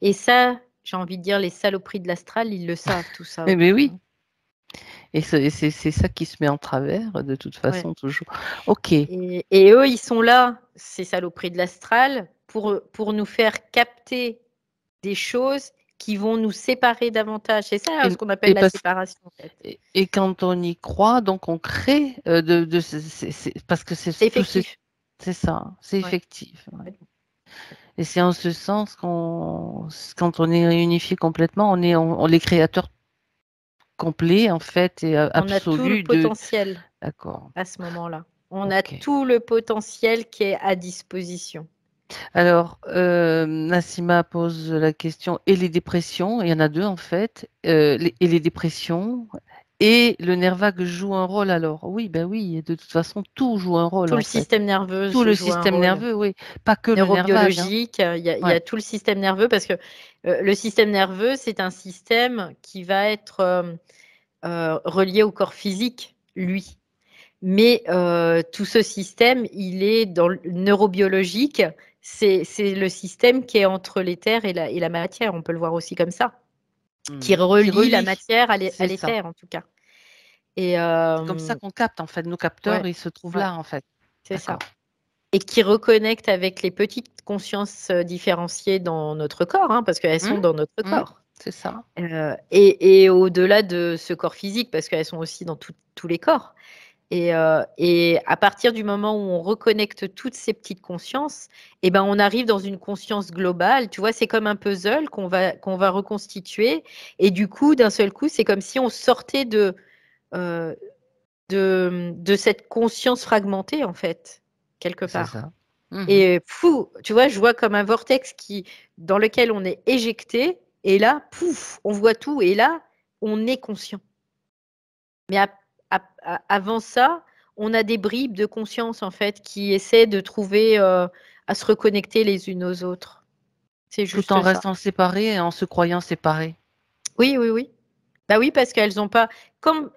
Et ça, j'ai envie de dire, les saloperies de l'astral, ils le savent tout ça Eh bien aussi, oui, hein. et c'est ça qui se met en travers de toute Ouais. façon toujours. Ok. Et eux, ils sont là, ces saloperies de l'astral, pour nous faire capter des choses qui vont nous séparer davantage. C'est ça, ce qu'on appelle Et la parce séparation, en fait. et quand on y croit, donc on crée parce que C'est effectif. c'est ça, c'est Ouais. effectif. Ouais. Et c'est en ce sens qu'on quand on est réunifié complètement, on est créateurs complet, en fait, et On a tout le absolu de... potentiel D'accord. à ce moment-là. On a Ok. tout le potentiel qui est à disposition. Alors, Nassima pose la question, et les dépressions, il y en a deux en fait, et les dépressions, et le nerf vague joue un rôle alors? Oui, ben oui, de toute façon, tout joue un rôle Tout le en fait. système nerveux Tout le joue un système rôle. nerveux, oui, pas que le nerf vague, hein. Neurobiologique, il y Ouais. a tout le système nerveux parce que le système nerveux, c'est un système qui va être relié au corps physique, lui. Mais tout ce système, il est dans le neurobiologique, c'est le système qui est entre l'éther et la matière, on peut le voir aussi comme ça, qui Qui relie la relie, matière à c'est ça. l'éther en tout cas. Et C'est comme ça qu'on capte en fait, nos capteurs, ouais, ils se trouvent ouais, là en fait. c'est ça. D'accord. Et qui reconnecte avec les petites consciences différenciées dans notre corps, hein, parce qu'elles Hum, sont dans notre hum, corps. c'est ça. Et au-delà de ce corps physique, parce qu'elles sont aussi dans tous les corps. Et à partir du moment où on reconnecte toutes ces petites consciences, eh ben, on arrive dans une conscience globale. Tu vois, c'est comme un puzzle qu'on va reconstituer. Et du coup, d'un seul coup, c'est comme si on sortait euh, de cette conscience fragmentée, en fait, quelque C'est part. ça. Mhm. Et fou, tu vois, je vois comme un vortex dans lequel on est éjecté. Et là, pouf, on voit tout. Et là, on est conscient. Mais avant ça, on a des bribes de conscience, en fait, qui essaient de trouver à se reconnecter les unes aux autres. C'est Tout en juste ça. restant séparés et en se croyant séparés. Oui, oui, oui. Bah oui, parce qu'elles n'ont pas. Comme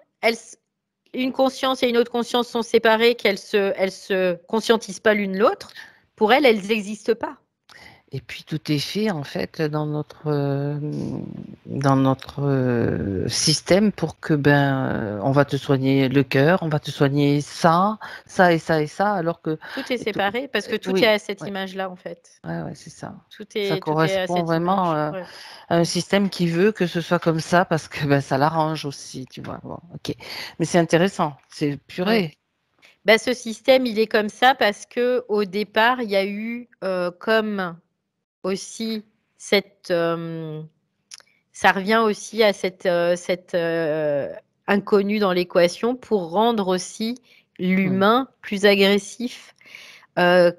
une conscience et une autre conscience sont séparées, elles se conscientisent pas l'une l'autre, pour elles n'existent pas. Et puis tout est fait en fait dans notre système pour que on va te soigner le cœur, on va te soigner ça, ça et ça et ça, alors que Tout est tout- séparé parce que tout est oui, à cette ouais, image-là, en fait. ouais, ouais, c'est ça. Tout Ça tout est à correspond cette vraiment image. Ouais. à un système qui veut que ce soit comme ça parce que ça l'arrange aussi, tu vois. Bon, ok. Mais c'est intéressant, c'est Ouais. purée. Bah, ce système, il est comme ça parce que au départ, il y a eu comme aussi cette, ça revient aussi à cette inconnue dans l'équation pour rendre aussi Hmm. l'humain plus agressif,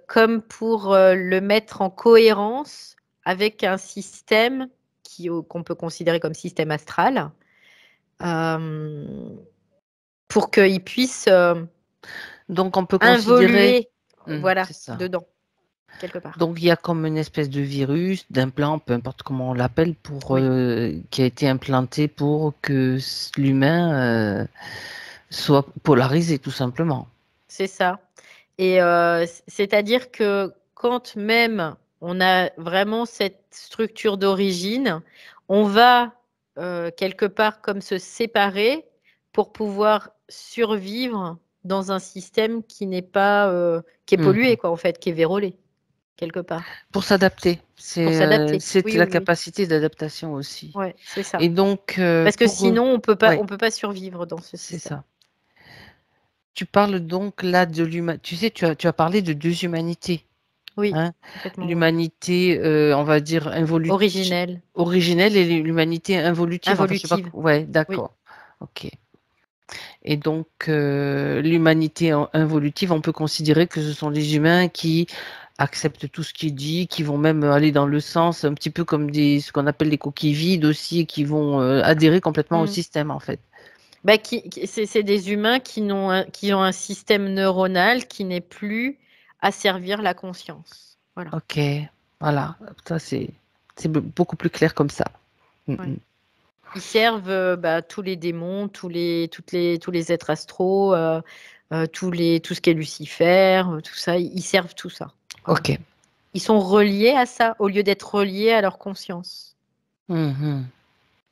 comme pour le mettre en cohérence avec un système qu'on peut considérer comme système astral, euh, pour qu'il puisse Donc on peut considérer, involuer, voilà, c'est ça. dedans, quelque part. Donc il y a comme une espèce de virus, d'implant, peu importe comment on l'appelle, Oui, qui a été implanté pour que l'humain soit polarisé, tout simplement. c'est ça. Et c'est-à-dire que quand même on a vraiment cette structure d'origine, on va quelque part comme se séparer pour pouvoir survivre dans un système qui n'est pas qui est pollué Mhm. quoi en fait, qui est vérolé quelque part Pour s'adapter, pour s'adapter. c'est Oui, la oui, oui. capacité d'adaptation aussi. Ouais, c'est ça. Et donc Parce que pour eux, sinon ouais, on peut pas survivre dans ce c'est système. ça. Tu parles donc là de l'humain. Tu sais, tu as parlé de deux humanités. Oui, Hein, complètement oui. l'humanité, on va dire, Originelle, originelle et l'humanité involutive. Enfin, je sais pas. involutive. Ouais, Oui. d'accord. Ok. Et donc, l'humanité involutive, on peut considérer que ce sont les humains qui acceptent tout ce qui est dit, qui vont même aller dans le sens, un petit peu comme ce qu'on appelle les coquilles vides aussi, et qui vont adhérer complètement au Mm. système, en fait. Bah, c'est des humains qui ont un système neuronal qui n'est plus à servir la conscience. Voilà. Ok, voilà. Ça, c'est beaucoup plus clair comme ça. Mm, Ouais. mm. Ils servent bah, tous les démons, tous les êtres astraux, tout ce qui est Lucifer, tout ça, ils servent tout ça. Voilà. Ok. Ils sont reliés à ça au lieu d'être reliés à leur conscience. Mhm.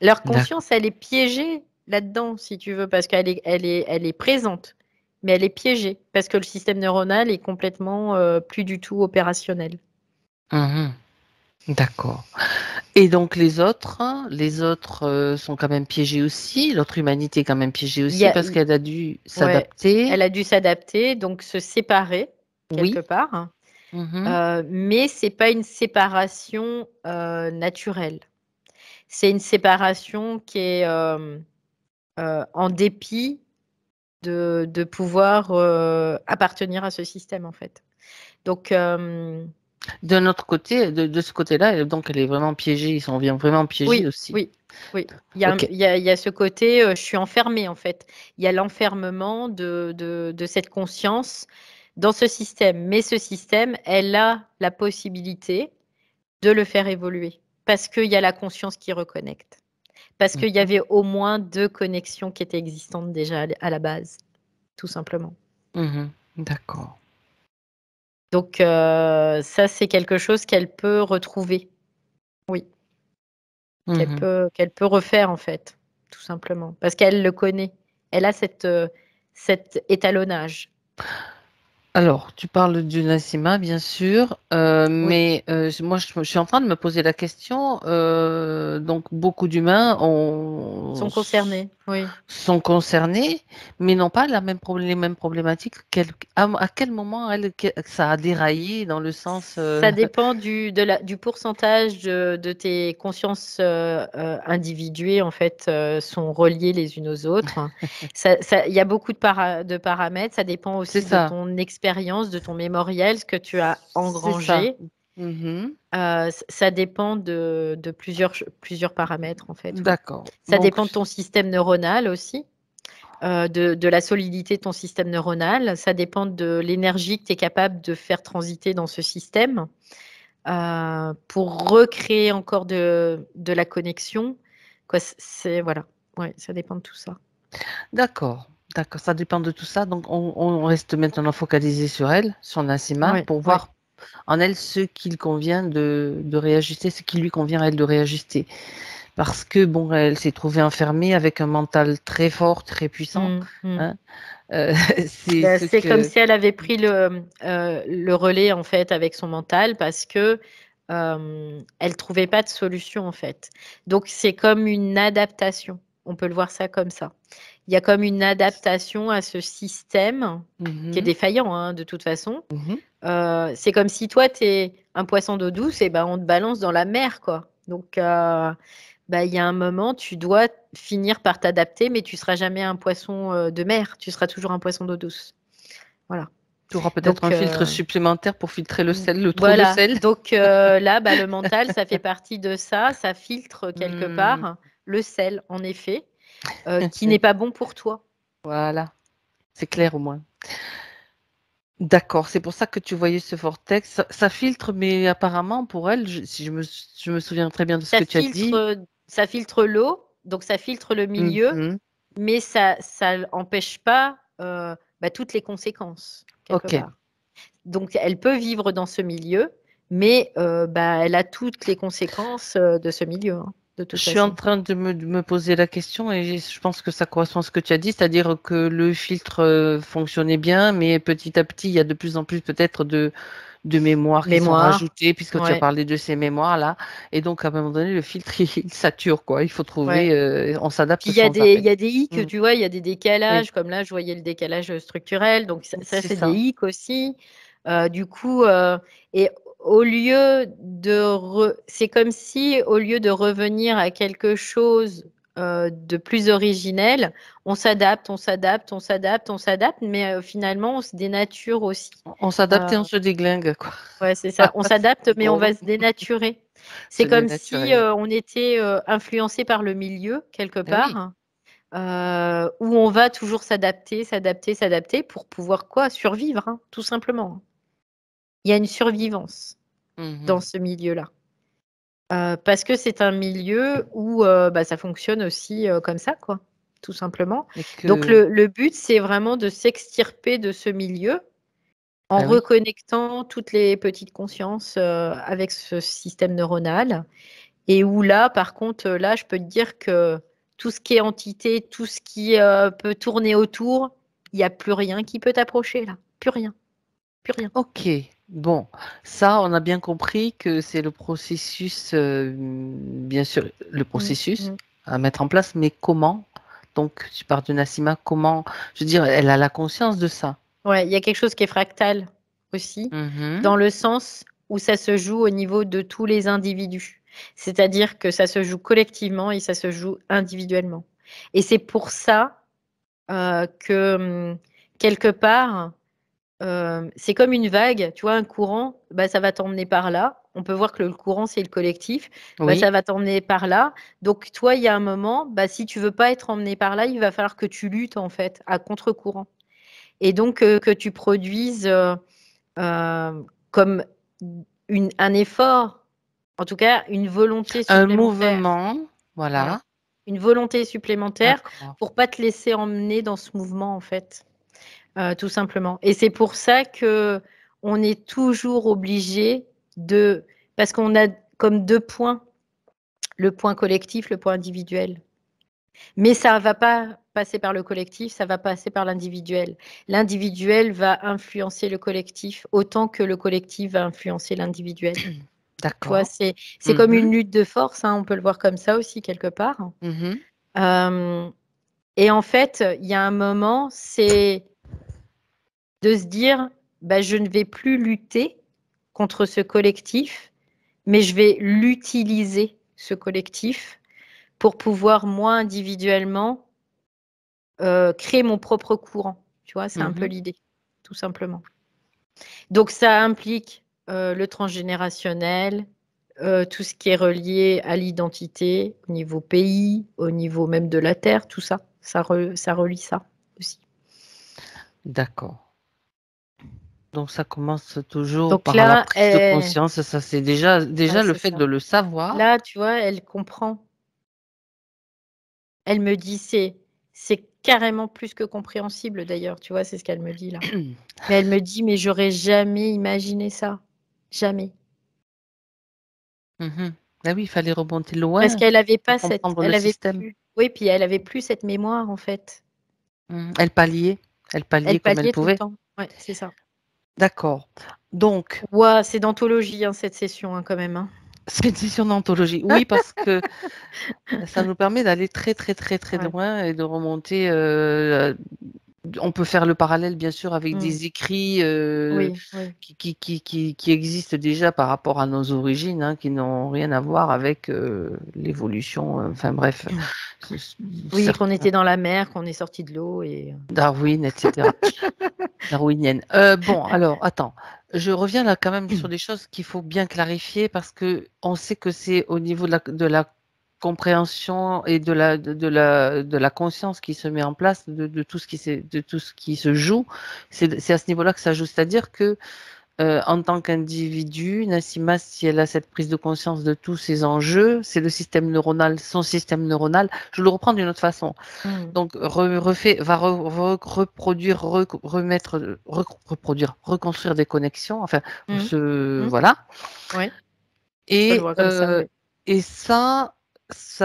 Leur D'accord. conscience, elle est piégée là-dedans, si tu veux, parce elle est présente, mais elle est piégée, parce que le système neuronal est complètement plus du tout opérationnel. Mhm. D'accord. Et donc les autres sont quand même piégés aussi. L'autre humanité est quand même piégée Il y aussi a, parce qu'elle a dû ouais, s'adapter. elle a dû s'adapter, donc se séparer quelque Oui. part, hein. Mhm. Mais c'est pas une séparation naturelle. C'est une séparation qui est en dépit de pouvoir appartenir à ce système, en fait. Donc, D'un autre côté, de ce côté-là, donc elle est vraiment piégée, ils sont vraiment piégés oui, aussi. oui, oui. Il y a, Ok. il y a, il y a ce côté, je suis enfermée, en fait. Il y a l'enfermement de cette conscience dans ce système. Mais ce système, elle a la possibilité de le faire évoluer parce qu'il y a la conscience qui reconnecte. Parce qu'il y Mhm. avait au moins 2 connexions qui étaient existantes déjà à la base, tout simplement. Mhm. D'accord. Donc ça, c'est quelque chose qu'elle peut retrouver. Oui, Mhm. qu'elle peut refaire, en fait, tout simplement. Parce qu'elle le connaît. Elle a cet étalonnage. Alors, tu parles du Nassima, bien sûr, Oui, mais moi, je suis en train de me poser la question. Donc, beaucoup d'humains sont concernés, oui. sont concernés, mais n'ont pas les mêmes problématiques. À quel moment ça a déraillé dans le sens Ça dépend du pourcentage de tes consciences, individuées, en fait, sont reliées les unes aux autres. Il y a beaucoup de paramètres. Ça dépend c'est aussi de ça, ton expérience, de ton mémoriel, ce que tu as c'est ça. engrangé. Mhm. Ça dépend de plusieurs paramètres, en fait, oui. D'accord. Ça Donc, dépend de ton système neuronal aussi, de la solidité de ton système neuronal. Ça dépend de l'énergie que tu es capable de faire transiter dans ce système, pour recréer encore de la connexion, quoi. C'est voilà, ouais, ça dépend de tout ça. d'accord, d'accord, ça dépend de tout ça. Donc, on reste maintenant focalisé sur elle, sur Nassima, Ouais, pour ouais. voir en elle ce qu'il convient de réajuster, ce qui lui convient à elle de réajuster. Parce que, bon, elle s'est trouvée enfermée avec un mental très fort, très puissant. Mmh, mmh. Hein. Euh, c'est Bah, ce c'est comme que... si elle avait pris le relais, en fait, avec son mental parce que, elle trouvait pas de solution, en fait. Donc c'est comme une adaptation. On peut le voir ça comme ça. Il y a comme une adaptation à ce système qui est Mhm, défaillant, hein, de toute façon. mhm. C'est comme si toi, tu es un poisson d'eau douce et ben, on te balance dans la mer, quoi. Donc bah, il y a un moment, tu dois finir par t'adapter, mais tu seras jamais un poisson, de mer, tu seras toujours un poisson d'eau douce. Voilà. Tu auras peut-être Donc un filtre supplémentaire pour filtrer le sel, le trop de voilà. sel. Donc là, bah, le mental, ça fait partie de ça. Ça filtre quelque Hmm, part le sel, en effet, qui n'est pas bon pour toi. voilà, c'est clair au moins. D'accord, c'est pour ça que tu voyais ce vortex. Ça filtre, mais apparemment pour elle, si je me souviens très bien de ce Ça que tu as dit. filtre, ça filtre l'eau, donc ça filtre le milieu, Mhm. mais ça empêche pas, bah, toutes les conséquences, quelque Ok. part. Donc elle peut vivre dans ce milieu, mais bah, elle a toutes les conséquences, de ce milieu, hein, de Je toute suis en façon. train de me poser la question et je pense que ça correspond à ce que tu as dit, c'est-à-dire que le filtre fonctionnait bien, mais petit à petit, il y a de plus en plus peut-être de mémoires qui sont Mémoire, rajoutées, puisque tu as ouais, parlé de ces mémoires-là. Et donc, à un moment donné, le filtre, il sature, quoi. Il faut trouver, ouais. on Puis s'adapte il y a sans des appel. il y a des hicks, Mm. tu vois? Il y a des Oui, décalages, comme là, je voyais le décalage, structurel, donc ça c'est c'est des ça. hicks aussi. Du coup, et au lieu c'est comme si au lieu de revenir à quelque chose, de plus originel, on s'adapte, on s'adapte, on s'adapte, on s'adapte, mais finalement on se dénature aussi. On s'adapte et on se déglingue, quoi. Ouais, c'est ça. On C'est s'adapte, mais on drôle, va se dénaturer. se C'est comme si, dénaturer. on était, influencé par le milieu quelque Eh oui. part, où on va toujours s'adapter, s'adapter, s'adapter pour pouvoir quoi? Survivre, hein, tout simplement. Il y a une survivance dans Mhm. ce milieu-là, parce que c'est un milieu où, bah, ça fonctionne aussi, comme ça, quoi, tout simplement. Et Donc que, le but, c'est vraiment de s'extirper de ce milieu en ah oui. reconnectant toutes les petites consciences, avec ce système neuronal et où là, par contre, là, je peux te dire que tout ce qui est entité, tout ce qui, peut tourner autour, il y a plus rien qui peut t'approcher là. Plus rien, plus rien. Ok, bon, ça, on a bien compris que c'est le processus, bien sûr, le Mmh, processus mmh. à mettre en place, mais comment? Donc, tu parles de Nassima, comment? Je veux dire, elle a la conscience de ça. Ouais, il y a quelque chose qui est fractal aussi, Mhm. dans le sens où ça se joue au niveau de tous les individus. C'est-à-dire que ça se joue collectivement et ça se joue individuellement. Et c'est pour ça que quelque part, c'est comme une vague, tu vois, un courant, bah, ça va t'emmener par là. On peut voir que le courant, c'est le collectif. Bah, Oui. ça va t'emmener par là. Donc, toi, il y a un moment, bah, si tu veux pas être emmené par là, il va falloir que tu luttes, en fait, à contre-courant. Et donc, que tu produises comme un effort, en tout cas, une volonté Un supplémentaire. mouvement, Voilà. voilà. Une volonté supplémentaire D'accord. pour pas te laisser emmener dans ce mouvement, en fait. Tout simplement. Et c'est pour ça que on est toujours obligé de, parce qu'on a comme 2 points, le point collectif, le point individuel. Mais ça va pas passer par le collectif, ça va passer par l'individuel. L'individuel va influencer le collectif autant que le collectif va influencer l'individuel. Tu vois, D'accord. c'est comme une lutte de force, hein, on peut le voir comme ça aussi quelque part. Et en fait, il y a un moment, c'est de se dire, bah, je ne vais plus lutter contre ce collectif, mais je vais l'utiliser, ce collectif, pour pouvoir, moi, individuellement, créer mon propre courant. Tu vois, c'est un peu l'idée, tout simplement. Donc, ça implique le transgénérationnel, tout ce qui est relié à l'identité, au niveau pays, au niveau même de la Terre, tout ça. Ça relie ça aussi. D'accord. Donc ça commence toujours Donc par la là, prise de conscience. Ça, c'est déjà ouais, le c'est fait ça. de le savoir. Là, tu vois, elle comprend. Elle me dit, c'est carrément plus que compréhensible d'ailleurs, tu vois, c'est ce qu'elle me dit là. Mais elle me dit: «Mais j'aurais jamais imaginé ça, jamais». Ah oui, il fallait remonter Parce loin qu'elle avait pour pas cette comprendre le elle avait système. plus oui, puis elle avait plus cette mémoire en fait. Elle palliait. Elle Elle palliait comme elle palliait tout le pouvait. temps. Ouais, c'est ça. D'accord. Donc, Waouh, c'est d'anthologie, hein, cette session, hein, quand même, hein. c'est une session d'anthologie. Oui, parce que ça nous permet d'aller très, très, très, très Ouais. loin et de remonter. On peut faire le parallèle, bien sûr, avec Mmh. des écrits Oui, oui. qui existent déjà par rapport à nos origines, hein, qui n'ont rien à voir avec l'évolution. Enfin bref, Oui, qu'on certains- était dans la mer, qu'on est sorti de l'eau et Darwin, etc. Darwinienne. Bon, alors, attends. Je reviens là quand même sur des choses qu'il faut bien clarifier parce que on sait que c'est au niveau de la compréhension et de la conscience qui se met en place de tout ce de tout ce qui se joue. C'est à ce niveau-là que ça joue. C'est-à-dire que en tant qu'individu, Nassima, si elle a cette prise de conscience de tous ces enjeux, c'est le système neuronal, son système neuronal. Je le reprends d'une autre façon. Mmh. Donc, reproduire, reproduire, reconstruire des connexions, enfin, Mmh. Mmh. voilà. Ouais, on peut le Et, voir comme ça, oui. et ça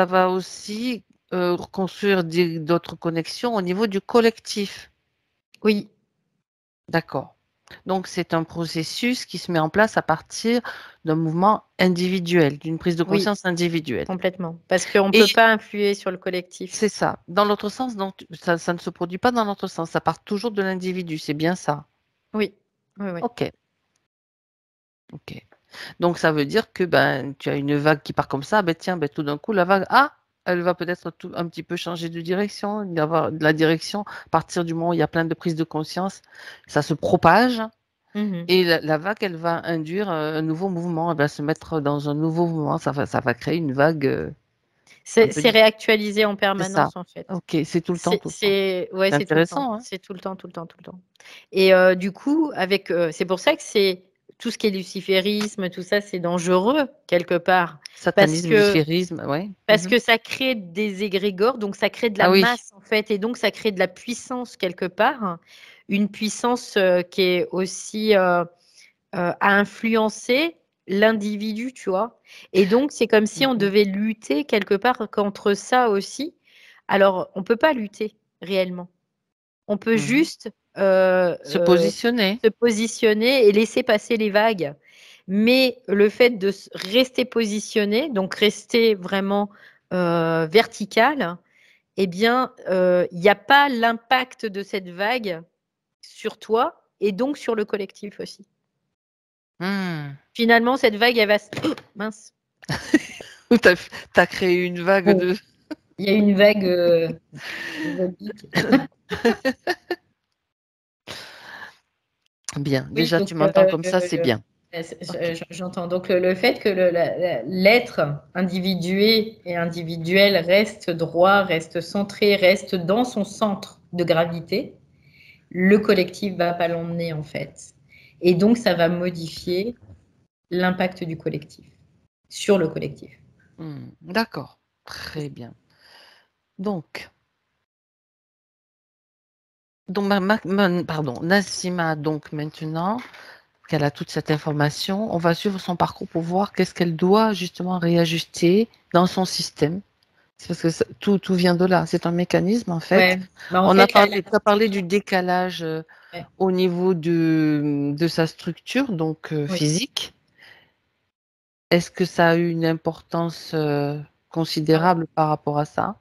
va aussi reconstruire d'autres connexions au niveau du collectif. Oui, D'accord. Donc, c'est un processus qui se met en place à partir d'un mouvement individuel, d'une prise de oui, conscience individuelle. complètement. Parce qu'on ne Et peut pas influer sur le c'est collectif. ça. Dans l'autre sens, donc, ça ne se produit pas dans l'autre sens. Ça part toujours de l'individu. C'est bien ça. Oui, oui, oui. Ok. Ok. Donc, ça veut dire que ben, tu as une vague qui part comme ça. Ben, tiens, ben, tout d'un coup, la vague, elle va peut-être un petit peu changer de direction, d'avoir de la direction. À partir du moment où il y a plein de prises de conscience, ça se propage. Mmh. Et la vague, elle va induire un nouveau mouvement. Elle va se mettre dans un nouveau mouvement. Ça va créer une vague un peu C'est réactualisé en C'est ça. permanence, en fait. Ok, c'est tout le temps, tout le temps. Ouais, C'est c'est tout le temps. intéressant, hein? C'est tout le temps, tout le temps, tout le temps. Et du coup, avec, c'est pour ça que c'est tout ce qui est luciférisme, tout ça, c'est dangereux quelque part. Parce Satanisme, que luciférisme, ouais. parce que ça crée des égrégores, donc ça crée de la Ah oui. masse, en fait, et donc ça crée de la puissance quelque part. Une puissance, qui est aussi, à influencer l'individu, tu vois? Et donc c'est comme si on Mhm, devait lutter quelque part contre ça aussi. Alors on peut pas lutter réellement. On peut mhm. juste, Se positionner. se positionner et laisser passer les vagues. Mais le fait de rester positionné, donc rester vraiment, vertical, eh bien, il y a pas l'impact de cette vague sur toi et donc sur le collectif aussi. Hmm. Finalement, cette vague, elle va se mince. T'as créé une vague Bon. de. Il y a une vague vodique. Bien, Oui, déjà donc tu m'entends comme ça, c'est bien. Ok. j'entends. Donc le fait que l'être individué et individuel reste droit, reste centré, reste dans son centre de gravité, le collectif va pas l'emmener en fait. Et donc ça va modifier l'impact du collectif sur le collectif. D'accord, très bien. Donc, pardon, Nassima, donc maintenant qu'elle a toute cette information, on va suivre son parcours pour voir qu'est-ce qu'elle doit justement réajuster dans son système. C'est parce que tout vient de là. C'est un mécanisme en fait. Ouais. Bah, en On a fait, parlé, tu as parlé du décalage ouais. au niveau de sa structure, donc Oui. physique. Est-ce que ça a eu une importance considérable par rapport à ça?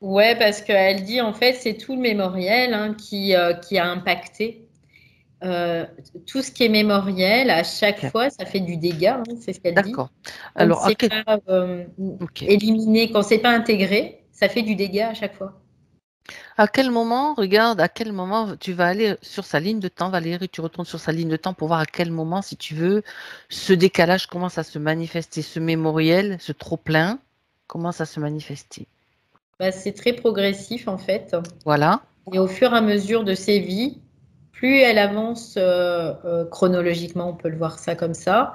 Ouais, parce qu'elle dit en fait c'est tout le mémoriel qui a impacté. Euh, Tout ce qui est mémoriel, à chaque Ok. fois, ça fait du dégât, hein, c'est ce qu'elle dit. D'accord. Quand Alors, c'est pas ok. éliminé, quand c'est pas intégré, ça fait du dégât à chaque fois. À quel moment, regarde, à quel moment tu vas aller sur sa ligne de temps, Valérie, tu retournes sur sa ligne de temps pour voir à quel moment, si tu veux, ce décalage commence à se manifester, ce mémoriel, ce trop-plein, commence à se manifester. Bah, c'est très progressif en fait. Voilà. Et au fur et à mesure de ses vies, plus elle avance chronologiquement, on peut le voir ça comme ça,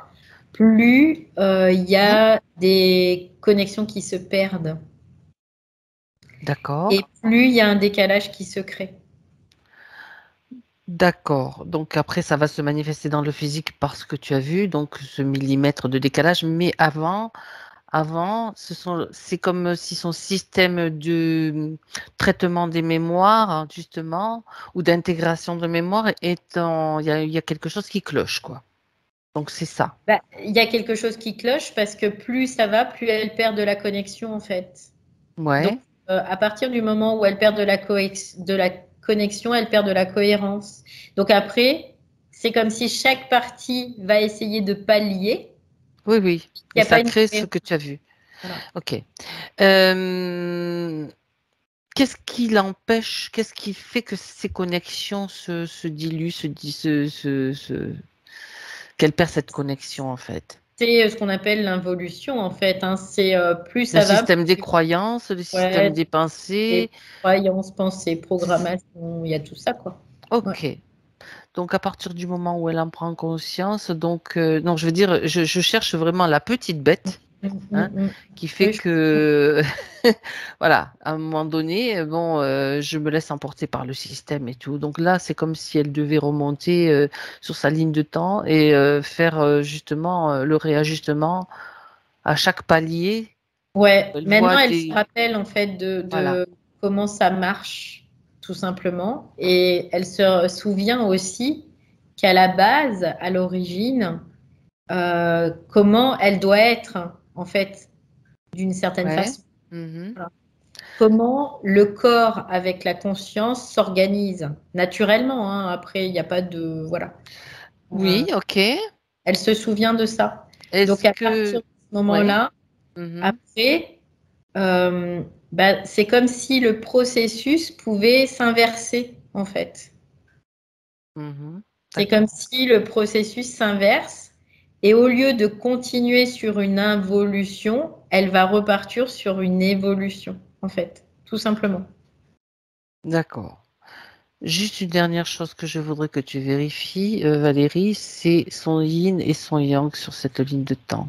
plus il y Mhm. a des connexions qui se perdent D'accord. et plus il y a un décalage qui se crée. D'accord. Donc après, ça va se manifester dans le physique parce que tu as vu, donc ce millimètre de décalage. Mais avant, c'est comme si son système de traitement des mémoires, hein, justement, ou d'intégration de mémoire il y a quelque chose qui cloche, quoi. Donc c'est ça. Bah, il y a quelque chose qui cloche parce que plus ça va, plus elle perd de la connexion en fait. Donc Ouais. à partir du moment où elle perd de la connexion, elle perd de la cohérence. Donc après, c'est comme si chaque partie va essayer de pallier. Oui, oui. Il Mais n'y a pas ça une crée ce cohérence. que tu as vu. Voilà. Ok. Euh, Qu'est-ce qui l'empêche, qu'est-ce qui fait que ces connexions se diluent, qu'elle perd cette connexion en fait? C'est ce qu'on appelle l'involution en fait, hein. C'est plus Le ça va, système des plus croyances, le système ouais, des pensées. des croyances, pensées, programmation, il y a tout ça quoi. Ouais. Ok. Donc à partir du moment où elle en prend conscience, donc non, je veux dire, je cherche vraiment la petite bête, hein, qui fait Oui, que voilà, à un moment donné, bon, je me laisse emporter par le système et tout. Donc là, c'est comme si elle devait remonter sur sa ligne de temps et faire justement le réajustement à chaque palier. ouais, Elle maintenant voit elle se des, rappelle en fait voilà, de comment ça marche, tout simplement. Et elle se souvient aussi qu'à la base, à l'origine, comment elle doit être, en fait, d'une certaine ouais. façon. Mhm. Voilà. Comment le corps avec la conscience s'organise naturellement, hein. Après, il n'y a pas de... Voilà. Euh, Oui, ok. Elle se souvient de ça. Donc Est-ce à que, partir de ce ouais. moment-là, Mhm. après... bah, c'est comme si le processus pouvait s'inverser, en fait. Mhm. C'est comme D'accord. si le processus s'inverse et au lieu de continuer sur une involution, elle va repartir sur une évolution, en fait, tout simplement. D'accord. Juste une dernière chose que je voudrais que tu vérifies, Valérie, c'est son yin et son yang sur cette ligne de temps.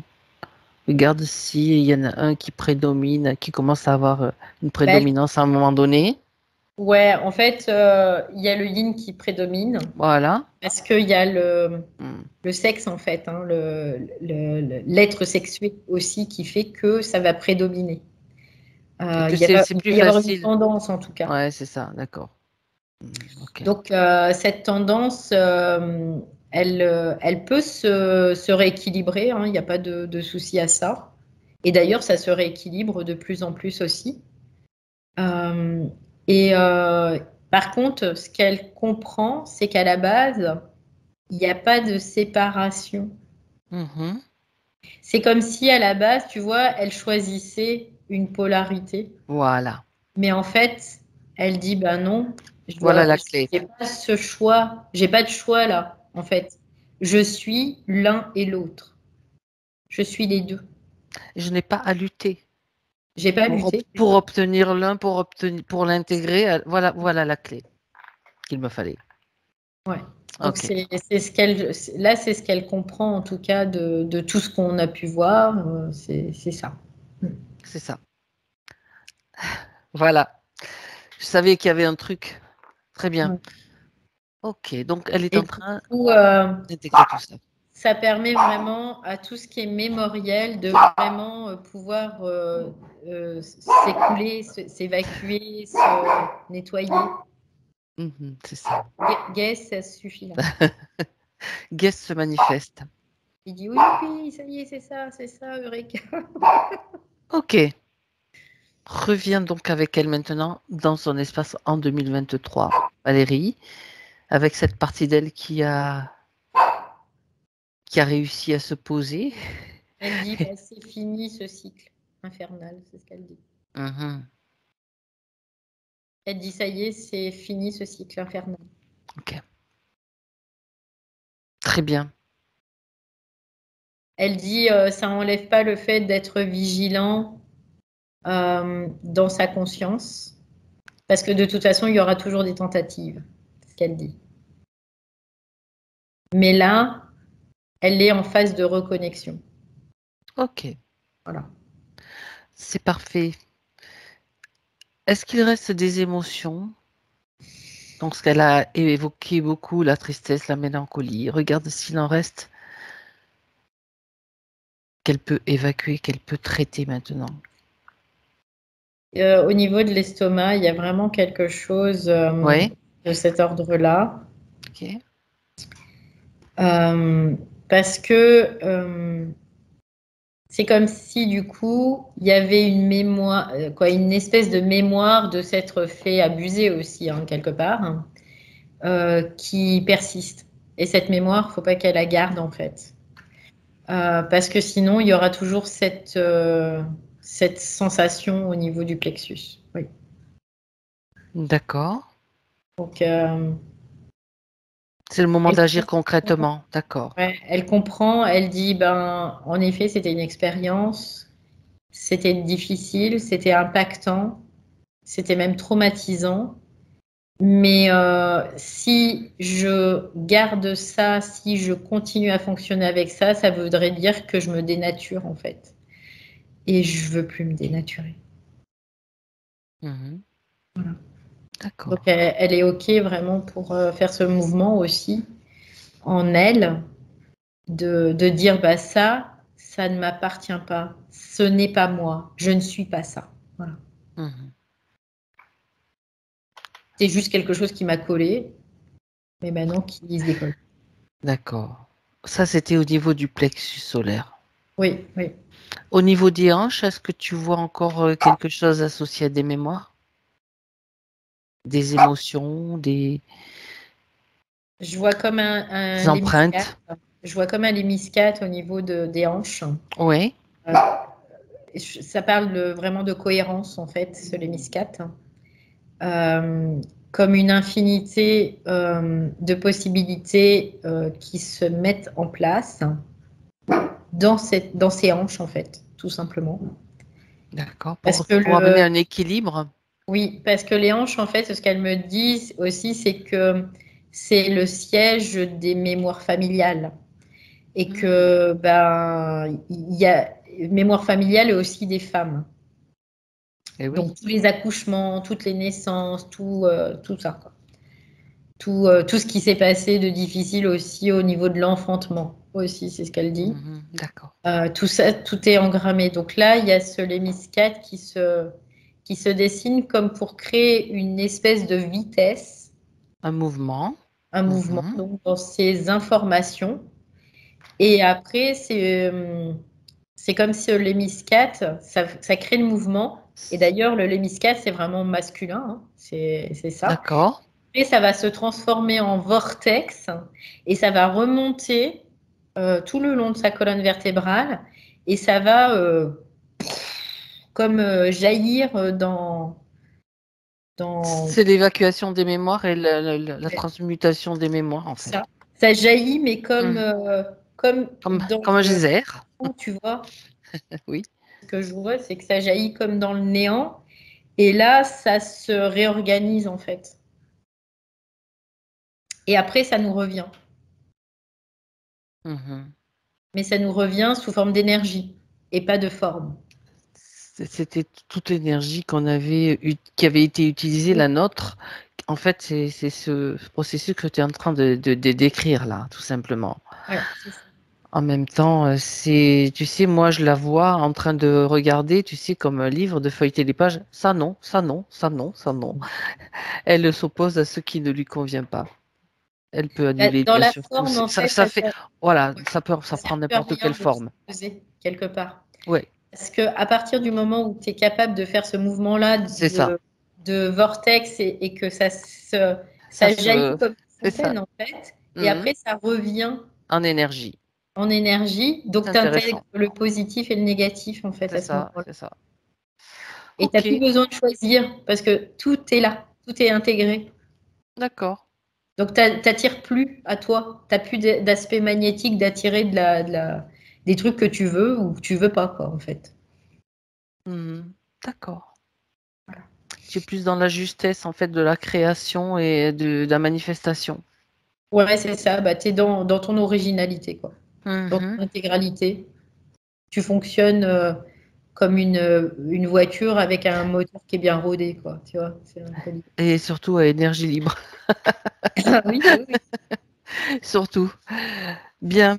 Regarde s'il y en a un qui prédomine, qui commence à avoir une Bah, prédominance à un moment donné. ouais, en fait, il y a le yin qui prédomine Voilà. parce qu'il y a Hmm. le sexe, en fait, hein, l'être sexué aussi qui fait que ça va prédominer. Et que c'est Il plus va y avoir une facile. tendance en tout cas. Ouais, c'est ça, d'accord. Ok. Donc cette tendance, elle peut se rééquilibrer, hein, il n'y a pas de souci à ça. Et d'ailleurs, ça se rééquilibre de plus en plus aussi. Euh, et par contre, ce qu'elle comprend, c'est qu'à la base, il n'y a pas de séparation. Mhm. C'est comme si à la base, tu vois, elle choisissait une polarité. Voilà. Mais en fait, elle dit, ben non, Voilà la clé. j'ai pas ce choix, j'ai pas de choix là, en fait. Je suis l'un et l'autre. Je suis les deux. Je n'ai pas à lutter J'ai pas lutté. pour obtenir l'un, pour l'intégrer. Voilà la clé qu'il me fallait. Ouais. Donc Ok, c'est ce qu'elle, là c'est ce qu'elle comprend en tout cas de tout ce qu'on a pu voir. C'est ça. c'est ça. Voilà. Je savais qu'il y avait un truc. Très bien. Ouais. Ok, donc elle est Et en du train coup, d'intégrer tout ça. ça permet vraiment à tout ce qui est mémoriel de vraiment pouvoir s'écouler, s'évacuer, se nettoyer. Mhm, c'est ça. Guess, ça suffit là. Guest se manifeste. Il dit oui, oui, ça y est, c'est ça, Eureka. Ok. Reviens donc avec elle maintenant dans son espace en 2023. Valérie, avec cette partie d'elle qui a réussi à se poser. Elle dit bah, c'est fini ce cycle infernal, c'est ce qu'elle dit. Mhm, Elle dit ça y est, c'est fini ce cycle infernal. ok. Très bien. Elle dit ça n'enlève pas le fait d'être vigilant dans sa conscience, parce que de toute façon, il y aura toujours des tentatives, c'est ce qu'elle dit. Mais là, elle est en phase de reconnexion. Ok. Voilà. C'est parfait. Est-ce qu'il reste des émotions? Donc, ce qu'elle a évoqué beaucoup, la tristesse, la mélancolie. Regarde s'il en reste qu'elle peut évacuer, qu'elle peut traiter maintenant. Au niveau de l'estomac, il y a vraiment quelque chose Oui. de cet ordre-là. Ok. Parce que c'est comme si du coup il y avait une mémoire, quoi, une espèce de mémoire de s'être fait abuser aussi, hein, quelque part, hein, qui persiste. Et cette mémoire, faut pas qu'elle la garde en fait. Parce que sinon, il y aura toujours cette sensation au niveau du plexus. Oui. D'accord. Donc, C'est le moment elle d'agir concrètement. D'accord. ouais, elle comprend, elle dit, ben, en effet, c'était une expérience, c'était difficile, c'était impactant, c'était même traumatisant. Mais si je garde ça, si je continue à fonctionner avec ça, ça voudrait dire que je me dénature en fait. Et je veux plus me dénaturer. Mhm. Voilà. Donc D'accord. elle est OK vraiment pour faire ce mouvement aussi en elle, de dire bah ça ne m'appartient pas, ce n'est pas moi, je ne suis pas ça. Voilà. Mhm. C'est juste quelque chose qui m'a collé, mais maintenant qui se décolle. D'accord. Ça, c'était au niveau du plexus solaire. Oui, oui. Au niveau des hanches, est-ce que tu vois encore quelque chose associé à des mémoires, des émotions, des Je vois comme un empreintes? lémiscate. Je vois comme un lémiscate au niveau des hanches. Oui. Euh, Ça parle vraiment de cohérence, en fait, ce lémiscate. Euh, Comme une infinité de possibilités qui se mettent en place dans ces hanches, en fait, tout simplement. D'accord. Parce que Pour amener un équilibre. oui, parce que les hanches, en fait, ce qu'elles me disent aussi, c'est que c'est le siège des mémoires familiales. Et Mhm. que ben il y a mémoire familiale et aussi des femmes. Eh oui. Donc tous les accouchements, toutes les naissances, tout ça, quoi. Tout ce qui s'est passé de difficile aussi au niveau de l'enfantement aussi, c'est ce qu'elle dit. Mhm. D'accord. Tout ça, tout est engrammé. Donc là, il y a ce lémiscate qui se dessine comme pour créer une espèce de vitesse, Un mouvement. un mouvement Mhm. donc, dans ces informations. Et après, c'est comme si le lémiscate, ça crée le mouvement. Et d'ailleurs, le lémiscate, c'est vraiment masculin, hein. C'est ça. D'accord. Et ça va se transformer en vortex et ça va remonter tout le long de sa colonne vertébrale et ça va comme jaillir dans C'est l'évacuation des mémoires et la transmutation des mémoires, en fait. ça. Ça jaillit, mais comme Comme un geyser. tu vois, Oui. ce que je vois, c'est que ça jaillit comme dans le néant. Et là, ça se réorganise en fait. Et après, ça nous revient. Mhm. Mais ça nous revient sous forme d'énergie et pas de forme. C'était toute l'énergie qui avait été utilisée, la nôtre. En fait, c'est ce processus que tu es en train de décrire là, tout simplement. Ouais, c'est ça. En même temps, tu sais, moi, je la vois en train de regarder, tu sais, comme un livre, de feuilleter les pages. Ça non, ça non, ça non, ça non. Elle s'oppose à ce qui ne lui convient pas. Elle peut annuler, Dans bien la sûr, tout. forme, en fait, Ça fait, voilà, ouais, ça ça prend sert à n'importe rien quelle de forme. s'opposer quelque part. Oui, Parce qu'à partir du moment où tu es capable de faire ce mouvement-là c'est ça. de vortex et que Ça ça jaillit se, comme une c'est ça. fontaine, en fait, et Mhm. après, ça revient En énergie. en énergie. C'est Donc, tu intègres intéressant. le positif et le négatif, en fait, C'est à ce ça, moment-là. c'est ça. Et tu n'as Ok, plus besoin de choisir parce que tout est là, tout est intégré. d'accord. Donc, tu n'attires plus à toi. Tu n'as plus d'aspect magnétique d'attirer des trucs que tu veux ou que tu veux pas, quoi, en fait. Mhm. D'accord. Tu es plus dans la justesse, en fait, de la création et de la manifestation. Ouais, c'est ça. Bah, tu es dans ton originalité, quoi. Dans Mhm. ton intégralité. Tu fonctionnes comme une voiture avec un moteur qui est bien rodé, quoi. Tu vois, c'est un peu l'idée. Et surtout à énergie libre. Oui, oui, oui. Surtout. Bien.